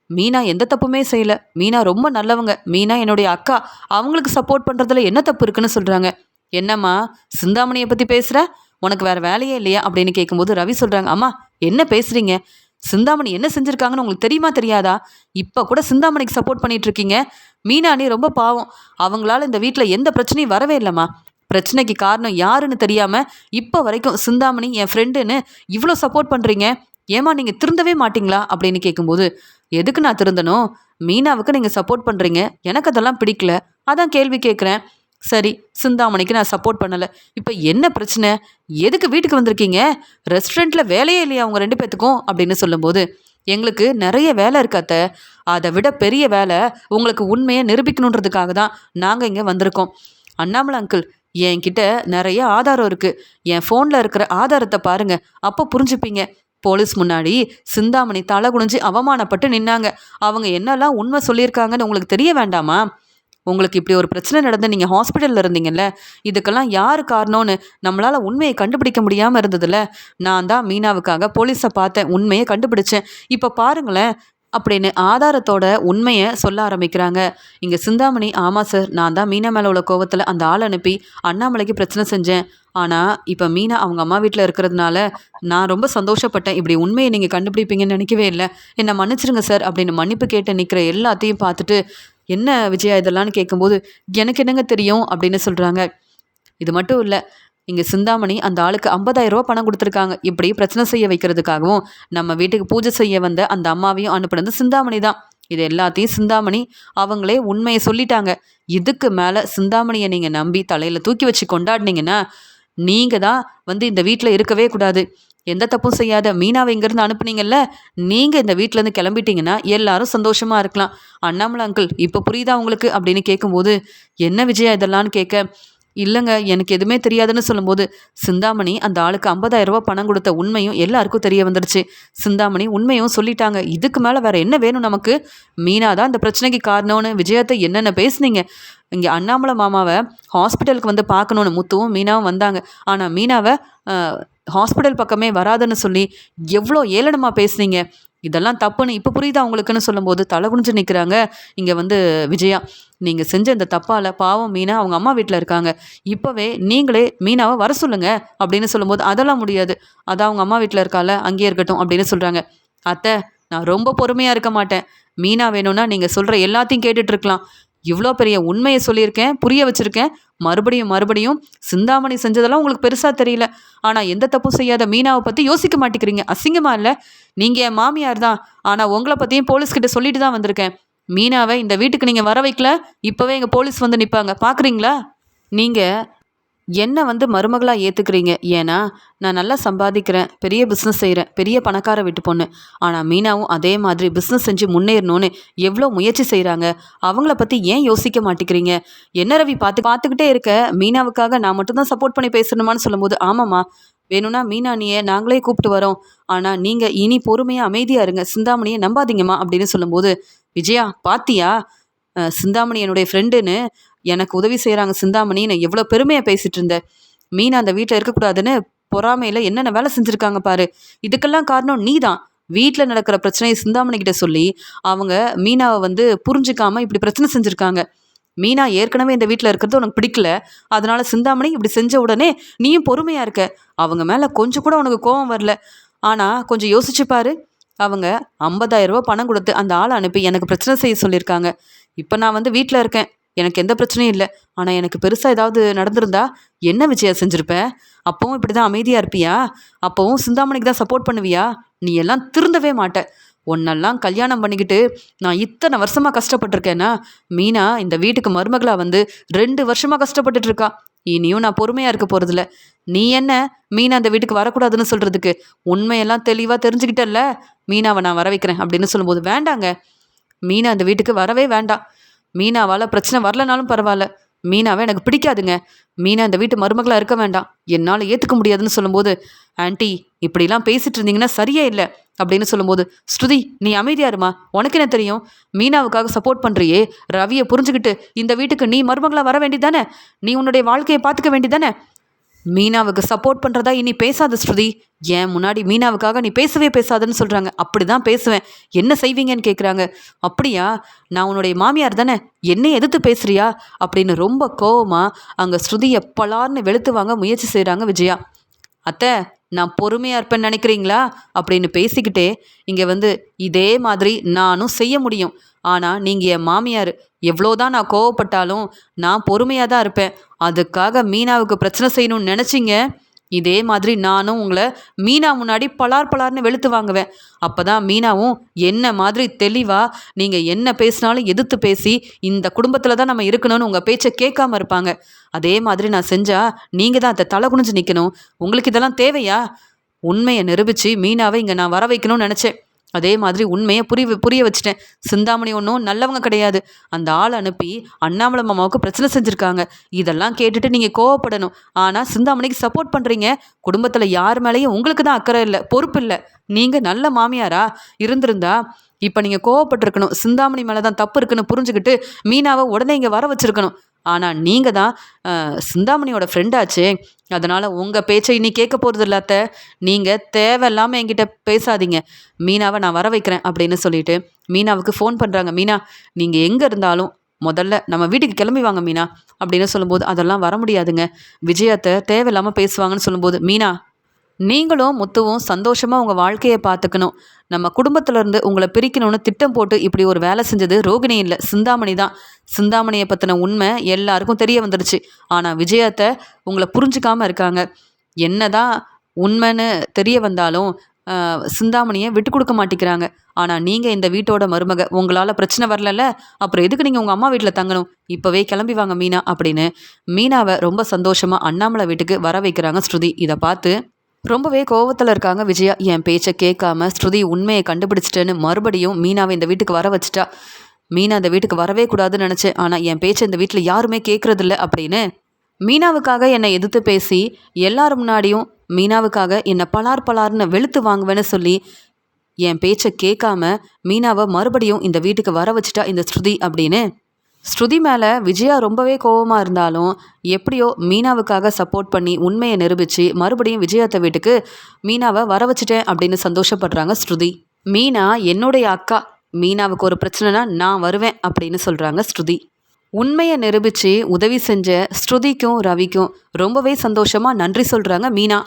மீனா எந்த தப்புமே செய்யல. மீனா ரொம்ப நல்லவங்க. மீனா என்னுடைய அக்கா. அவங்களுக்கு சப்போர்ட் பண்ணுறதுல என்ன தப்பு இருக்குன்னு சொல்கிறாங்க. என்னம்மா சிந்தாமணியை பற்றி பேசுகிற? உனக்கு வேறு வேலையே இல்லையா அப்படின்னு கேட்கும்போது ரவி சொல்கிறாங்க, அம்மா என்ன பேசுகிறீங்க? சிந்தாமணி என்ன செஞ்சுருக்காங்கன்னு உங்களுக்கு தெரியுமா தெரியாதா? இப்போ கூட சிந்தாமணிக்கு சப்போர்ட் பண்ணிட்டு இருக்கீங்க. மீனா நீ ரொம்ப பாவம். அவங்களால இந்த வீட்டில் எந்த பிரச்சனையும் வரவே இல்லைம்மா. பிரச்சனைக்கு காரணம் யாருன்னு தெரியாமல் இப்போ வரைக்கும் சிந்தாமணி என் ஃப்ரெண்டுன்னு இவ்வளோ சப்போர்ட் பண்ணுறீங்க. ஏமா நீங்கள் திருந்தவே மாட்டிங்களா அப்படின்னு கேட்கும்போது, எதுக்கு நான் திருந்தணும்? மீனாவுக்கு நீங்கள் சப்போர்ட் பண்ணுறீங்க, எனக்கு அதெல்லாம் பிடிக்கல, அதான் கேள்வி கேட்குறேன். சரி சிந்தாமணிக்கு நான் சப்போர்ட் பண்ணலை, இப்போ என்ன பிரச்சனை? எதுக்கு வீட்டுக்கு வந்திருக்கீங்க? ரெஸ்டாரண்ட்டில் வேலையே இல்லையா அவங்க 2 பேத்துக்கும் அப்படின்னு சொல்லும்போது, எங்களுக்கு நிறைய வேலை இருக்காத்த, அதை விட பெரிய வேலை உங்களுக்கு உண்மையை நிரூபிக்கணுன்றதுக்காக தான் நாங்கள் இங்கே வந்திருக்கோம். அண்ணாமலை அங்கிள் என்கிட்ட நிறைய ஆதாரம் இருக்குது, என் ஃபோனில் இருக்கிற ஆதாரத்தை பாருங்கள், அப்போ புரிஞ்சுப்பீங்க. போலீஸ் முன்னாடி சிந்தாமணி தலை குனிஞ்சு அவமானப்பட்டு நின்னாங்க. அவங்க என்னெல்லாம் உண்மை சொல்லியிருக்காங்கன்னு உங்களுக்கு தெரிய வேண்டாமா? உங்களுக்கு இப்படி ஒரு பிரச்சனை நடந்து நீங்கள் ஹாஸ்பிட்டலில் இருந்தீங்கல்ல, இதுக்கெல்லாம் யார் காரணம்னு நம்மளால் உண்மையை கண்டுபிடிக்க முடியாமல் இருந்ததில்ல. நான் தான் மீனாவுக்காக போலீஸை பார்த்தேன், உண்மையை கண்டுபிடிச்சேன். இப்போ பாருங்களேன் அப்படின்னு ஆதாரத்தோட உண்மையை சொல்ல ஆரம்பிக்கிறாங்க. இங்கே சிந்தாமணி, ஆமாம் சார், நான் தான் மீனா மேலே உள்ள கோவத்தில் அந்த ஆள் அனுப்பி அண்ணாமலைக்கு பிரச்சனை செஞ்சேன். ஆனால் இப்போ மீனா அவங்க அம்மா வீட்டில் இருக்கிறதுனால நான் ரொம்ப சந்தோஷப்பட்டேன். இப்படி உண்மையை நீங்கள் கண்டுபிடிப்பீங்கன்னு நினைக்கவே இல்லை. என்னை மன்னிச்சிருங்க சார் அப்படின்னு மன்னிப்பு கேட்டு நிற்கிற எல்லாத்தையும் பார்த்துட்டு, என்ன விஜயா இதெல்லாம்னு கேட்கும்போது, எனக்கு என்னங்க தெரியும் அப்படின்னு சொல்கிறாங்க. இது மட்டும் இல்லை, இங்கே சிந்தாமணி அந்த ஆளுக்கு 50,000 ரூபா பணம் கொடுத்துருக்காங்க. இப்படி பிரச்சனை செய்ய வைக்கிறதுக்காகவும் நம்ம வீட்டுக்கு பூஜை செய்ய வந்த அந்த அம்மாவையும் அனுப்புனது சிந்தாமணி தான். இது எல்லாத்தையும் சிந்தாமணி அவங்களே உண்மையை சொல்லிட்டாங்க. இதுக்கு மேலே சிந்தாமணியை நீங்கள் நம்பி தலையில் தூக்கி வச்சு கொண்டாடினீங்கன்னா நீங்கள் தான் வந்து இந்த வீட்டில் இருக்கவே கூடாது. எந்த தப்பும் செய்யாத மீனாவை இங்கேருந்து அனுப்புனீங்கல்ல, நீங்கள் இந்த வீட்டிலேருந்து கிளம்பிட்டீங்கன்னா எல்லாரும் சந்தோஷமாக இருக்கலாம். அண்ணாமலை அங்கிள் இப்போ புரியுதா உங்களுக்கு அப்படின்னு கேட்கும்போது, என்ன விஜயா இதெல்லாம்னு கேட்க, இல்லைங்க எனக்கு எதுவுமே தெரியாதுன்னு சொல்லும்போது, சிந்தாமணி அந்த ஆளுக்கு 50,000 ரூபாய் பணம் கொடுத்த உண்மையும் எல்லாருக்கும் தெரிய வந்துடுச்சு. சிந்தாமணி உண்மையும் சொல்லிட்டாங்க. இதுக்கு மேலே வேற என்ன வேணும் நமக்கு? மீனா தான் இந்த பிரச்சனைக்கு காரணம்னு விஜயத்தை என்னென்ன பேசுனீங்க. இங்கே அண்ணாமலை மாமாவை ஹாஸ்பிட்டலுக்கு வந்து பார்க்கணுன்னு முத்துவும் மீனாவும் வந்தாங்க. ஆனால் மீனாவை ஹாஸ்பிட்டல் பக்கமே வராதுன்னு சொல்லி எவ்வளோ ஏளனமாக பேசுனீங்க. இதெல்லாம் தப்புன்னு இப்போ புரியுதா அவங்களுக்குன்னு சொல்லும்போது தலை குனிஞ்சு நிற்கிறாங்க இங்கே வந்து விஜயா. நீங்கள் செஞ்ச இந்த தப்பால் பாவம் மீனா அவங்க அம்மா வீட்டில் இருக்காங்க. இப்போவே நீங்களே மீனாவை வர சொல்லுங்க அப்படின்னு சொல்லும்போது, அதெல்லாம் முடியாது, அதான் அவங்க அம்மா வீட்டில் இருக்கால அங்கேயே இருக்கட்டும் அப்படின்னு சொல்கிறாங்க. அத்தை, நான் ரொம்ப பொறுமையாக இருக்க மாட்டேன். மீனா வேணும்னா நீங்கள் சொல்கிற எல்லாத்தையும் கேட்டுட்டு இருக்கலாம். இவ்வளோ பெரிய உண்மையை சொல்லியிருக்கேன், புரிய வச்சுருக்கேன். மறுபடியும் மறுபடியும் சிந்தாமணி செஞ்சதெல்லாம் உங்களுக்கு பெருசாக தெரியல. ஆனால் எந்த தப்பும் செய்யாத மீனாவை பற்றி யோசிக்க மாட்டேங்கிறீங்க. அசிங்கமா இல்லை? நீங்கள் என் மாமியார் தான், ஆனால் உங்களை பற்றியும் போலீஸ்கிட்ட சொல்லிட்டு தான் வந்திருக்கேன். மீனாவை இந்த வீட்டுக்கு நீங்கள் வர வைக்கல, இப்போவே எங்கள் போலீஸ் வந்து நிற்பாங்க, பார்க்குறீங்களா? நீங்கள் என்ன வந்து மருமகளாக ஏற்றுக்கிறீங்க. ஏன்னா நான் நல்லா சம்பாதிக்கிறேன், பெரிய பிஸ்னஸ் செய்கிறேன், பெரிய பணக்கார வீட்டு பொண்ணு. ஆனால் மீனாவும் அதே மாதிரி பிஸ்னஸ் செஞ்சு முன்னேறணும்னு எவ்வளோ முயற்சி செய்கிறாங்க. அவங்கள பற்றி ஏன் யோசிக்க மாட்டேங்கிறீங்க? என்ன ரவி பார்த்துக்கிட்டே இருக்க, மீனாவுக்காக நான் மட்டும்தான் சப்போர்ட் பண்ணி பேசணுமான்னு சொல்லும்போது, ஆமாம்மா, வேணும்னா மீனா நீயை நாங்களே கூப்பிட்டு வரோம். ஆனால் நீங்கள் இனி பொறுமையாக அமைதியாக இருங்க, சிந்தாமணியை நம்பாதீங்கம்மா அப்படின்னு சொல்லும்போது, விஜயா பாத்தியா, சிந்தாமணி என்னுடைய ஃப்ரெண்டுன்னு எனக்கு உதவி செய்கிறாங்க சிந்தாமணின்னு எவ்வளோ பெருமையாக பேசிகிட்டு இருந்தேன். மீனா அந்த வீட்டில் இருக்கக்கூடாதுன்னு பொறாமையில் என்னென்ன வேலை செஞ்சுருக்காங்க பாரு. இதுக்கெல்லாம் காரணம் நீ தான். வீட்டில் நடக்கிற பிரச்சனையை சிந்தாமணி கிட்ட சொல்லி அவங்க மீனாவை வந்து புரிஞ்சுக்காம இப்படி பிரச்சனை செஞ்சுருக்காங்க. மீனா ஏற்கனவே இந்த வீட்டில் இருக்கிறது உனக்கு பிடிக்கல, அதனால சிந்தாமணி இப்படி செஞ்ச உடனே நீயும் பொறுமையாக இருக்க. அவங்க மேலே கொஞ்சம் கூட உனக்கு கோபம் வரல. ஆனால் கொஞ்சம் யோசிச்சு பாரு, அவங்க 50,000 ரூபாய் பணம் கொடுத்து அந்த ஆளை அனுப்பி எனக்கு பிரச்சனை செய்ய சொல்லியிருக்காங்க. இப்போ நான் வந்து வீட்டில் இருக்கேன், எனக்கு எந்த பிரச்சனையும் இல்லை. ஆனால் எனக்கு பெருசாக ஏதாவது நடந்திருந்தா என்ன விஜயா செஞ்சுருப்ப? அப்போவும் இப்படி தான் அமைதியாக இருப்பியா? அப்போவும் சிந்தாமணிக்கு தான் சப்போர்ட் பண்ணுவியா? நீ எல்லாம் திருந்தவே மாட்ட. உன்னெல்லாம் கல்யாணம் பண்ணிக்கிட்டு நான் இத்தனை வருஷமாக கஷ்டப்பட்டிருக்கேன்னா, மீனா இந்த வீட்டுக்கு மருமகளாக வந்து 2 வருஷமாக கஷ்டப்பட்டுட்டு இருக்கா. இனியும் நான் பொறுமையாக இருக்க போகிறதில்ல. நீ என்ன மீனா அந்த வீட்டுக்கு வரக்கூடாதுன்னு சொல்கிறதுக்கு? உண்மையெல்லாம் தெளிவாக தெரிஞ்சுக்கிட்டல்ல. மீனாவை நான் வர வைக்கிறேன் அப்படின்னு சொல்லும்போது, வேண்டாங்க, மீனா அந்த வீட்டுக்கு வரவே வேண்டாம். மீனாவால் பிரச்சனை வரலனாலும் பரவாயில்ல, மீனாவை எனக்கு பிடிக்காதுங்க. மீனா இந்த வீட்டு மருமகளாக இருக்க வேண்டாம், என்னால் ஏற்றுக்க முடியாதுன்னு சொல்லும்போது, ஆன்ட்டி இப்படிலாம் பேசிகிட்டு இருந்தீங்கன்னா சரியே இல்லை அப்படின்னு சொல்லும்போது, ஸ்ருதி நீ அமைதியாருமா, உனக்கு என்ன தெரியும்? மீனாவுக்காக சப்போர்ட் பண்ணுறியே, ரவியை புரிஞ்சுக்கிட்டு இந்த வீட்டுக்கு நீ மருமகளாக வர வேண்டியதானே? நீ உன்னுடைய வாழ்க்கையை பார்த்துக்க வேண்டியதானே? மீனாவுக்கு சப்போர்ட் பண்ணுறதா இனி பேசாத ஸ்ருதி. ஏன் முன்னாடி மீனாவுக்காக நீ பேசவே பேசாதுன்னு சொல்கிறாங்க. அப்படி தான் பேசுவேன், என்ன செய்வீங்கன்னு கேட்குறாங்க. அப்படியா, நான் உன்னுடைய மாமியார் தானே, என்னை எதிர்த்து பேசுறியா அப்படின்னு ரொம்ப கோவமாக அங்கே ஸ்ருதியை பலார்னு வெளுத்து வாங்க முயற்சி செய்கிறாங்க விஜயா. அத்தை, நான் பொறுமையாக இருப்பேன்னு நினைக்கிறீங்களா அப்படின்னு பேசிக்கிட்டே இங்கே வந்து, இதே மாதிரி நானும் செய்ய முடியும். ஆனால் நீங்கள் என் மாமியார், எவ்வளோதான் நான் கோவப்பட்டாலும் நான் பொறுமையாக தான் இருப்பேன். அதுக்காக மீனாவுக்கு பிரச்சனை செய்யணும்னு நினச்சிங்க, இதே மாதிரி நானும் உங்களை மீனா முன்னாடி பலார் பலார்னு வெளுத்து வாங்குவேன். அப்போ தான் மீனாவும் என்ன மாதிரி தெளிவாக நீங்கள் என்ன பேசினாலும் எதிர்த்து பேசி இந்த குடும்பத்தில் தான் நம்ம இருக்கணும்னு உங்கள் பேச்சை கேட்காம இருப்பாங்க. அதே மாதிரி நான் செஞ்சால் நீங்கள் தான் அதை தலை குனிஞ்சு நிற்கணும். உங்களுக்கு இதெல்லாம் தேவையா? உண்மையை நிரூபித்து மீனாவை இங்கே நான் வர வைக்கணும்னு நினச்சேன். அதே மாதிரி உண்மையை புரிய வச்சுட்டேன். சிந்தாமணி ஒன்றும் நல்லவங்க கிடையாது. அந்த ஆள் அனுப்பி அண்ணாமலை மாமாவுக்கு பிரச்சனை செஞ்சுருக்காங்க. இதெல்லாம் கேட்டுட்டு நீங்கள் கோவப்படணும். ஆனால் சிந்தாமணிக்கு சப்போர்ட் பண்ணுறீங்க. குடும்பத்தில் யார் மேலேயும் உங்களுக்கு தான் அக்கறை இல்லை, பொறுப்பு இல்லை. நீங்கள் நல்ல மாமியாரா இருந்திருந்தா இப்போ நீங்கள் கோவப்பட்டிருக்கணும். சிந்தாமணி மேலே தான் தப்பு இருக்குன்னு புரிஞ்சுக்கிட்டு மீனாவை உடனே இங்கே வர வச்சுருக்கணும். ஆனால் நீங்கள் தான் சிந்தாமணியோட ஃப்ரெண்டாச்சே, அதனால் உங்கள் பேச்சை இனி கேட்க போகிறது இல்லாத. நீங்கள் தேவையில்லாமல் என்கிட்ட பேசாதீங்க. மீனாவை நான் வர வைக்கிறேன் அப்படின்னு சொல்லிட்டு மீனாவுக்கு ஃபோன் பண்ணுறாங்க. மீனா, நீங்கள் எங்கே இருந்தாலும் முதல்ல நம்ம வீட்டுக்கு கிளம்பி வாங்க மீனா அப்படின்னு சொல்லும்போது, அதெல்லாம் வர முடியாதுங்க, விஜயத்தை தேவையில்லாமல் பேசுவாங்கன்னு சொல்லும்போது, மீனா நீங்களும் முத்துவும் சந்தோஷமாக உங்கள் வாழ்க்கையை பார்த்துக்கணும். நம்ம குடும்பத்திலேருந்து உங்களை பிரிக்கணும்னு திட்டம் போட்டு இப்படி ஒரு வேலை செஞ்சது ரோகிணி இல்லை, சிந்தாமணி தான். சிந்தாமணியை பற்றின உண்மை எல்லாருக்கும் தெரிய வந்துடுச்சு. ஆனால் விஜயத்தை உங்களை புரிஞ்சுக்காமல் இருக்காங்க. என்ன தான் உண்மைன்னு தெரிய வந்தாலும் சிந்தாமணியை விட்டு கொடுக்க மாட்டேங்கிறாங்க. ஆனால் நீங்கள் இந்த வீட்டோட மருமக, உங்களால் பிரச்சனை வரலல்ல, அப்புறம் எதுக்கு நீங்கள் உங்கள் அம்மா வீட்டில் தங்கணும்? இப்போவே கிளம்பி வாங்க மீனா அப்படின்னு மீனாவை ரொம்ப சந்தோஷமாக அண்ணாமலை வீட்டுக்கு வர வைக்கிறாங்க ஸ்ருதி. இதை பார்த்து ரொம்பவே கோவத்தில் இருக்காங்க விஜயா. என் பேச்சை கேட்காம ஸ்ருதி உண்மையை கண்டுபிடிச்சிட்டேன்னு மறுபடியும் மீனாவை இந்த வீட்டுக்கு வர வச்சுட்டா. மீனா இந்த வீட்டுக்கு வரவே கூடாதுன்னு நினச்சேன். ஆனால் என் பேச்சை இந்த வீட்டில் யாருமே கேட்குறதில்ல அப்படின்னு மீனாவுக்காக என்னை எதிர்த்து பேசி எல்லாரும் முன்னாடியும் மீனாவுக்காக என்னை பலார் பலார்னு வெளுத்து வாங்குவேன்னு சொல்லி என் பேச்சை கேட்காம மீனாவை மறுபடியும் இந்த வீட்டுக்கு வர வச்சுட்டா இந்த ஸ்ருதி அப்படின்னு ஸ்ருதி மேலே விஜயா ரொம்பவே கோவமாக இருந்தாலும் எப்படியோ மீனாவுக்காக சப்போர்ட் பண்ணி உண்மையை நிரூபித்து மறுபடியும் விஜயாத்த வீட்டுக்கு மீனாவை வர வச்சுட்டேன் அப்படின்னு சந்தோஷப்படுறாங்க ஸ்ருதி. மீனா என்னுடைய அக்கா, மீனாவுக்கு ஒரு பிரச்சனைனா நான் வருவேன் அப்படின்னு சொல்கிறாங்க ஸ்ருதி. உண்மையை நிரூபித்து உதவி செஞ்ச ஸ்ருதிக்கும் ரவிக்கும் ரொம்பவே சந்தோஷமாக நன்றி சொல்கிறாங்க மீனா.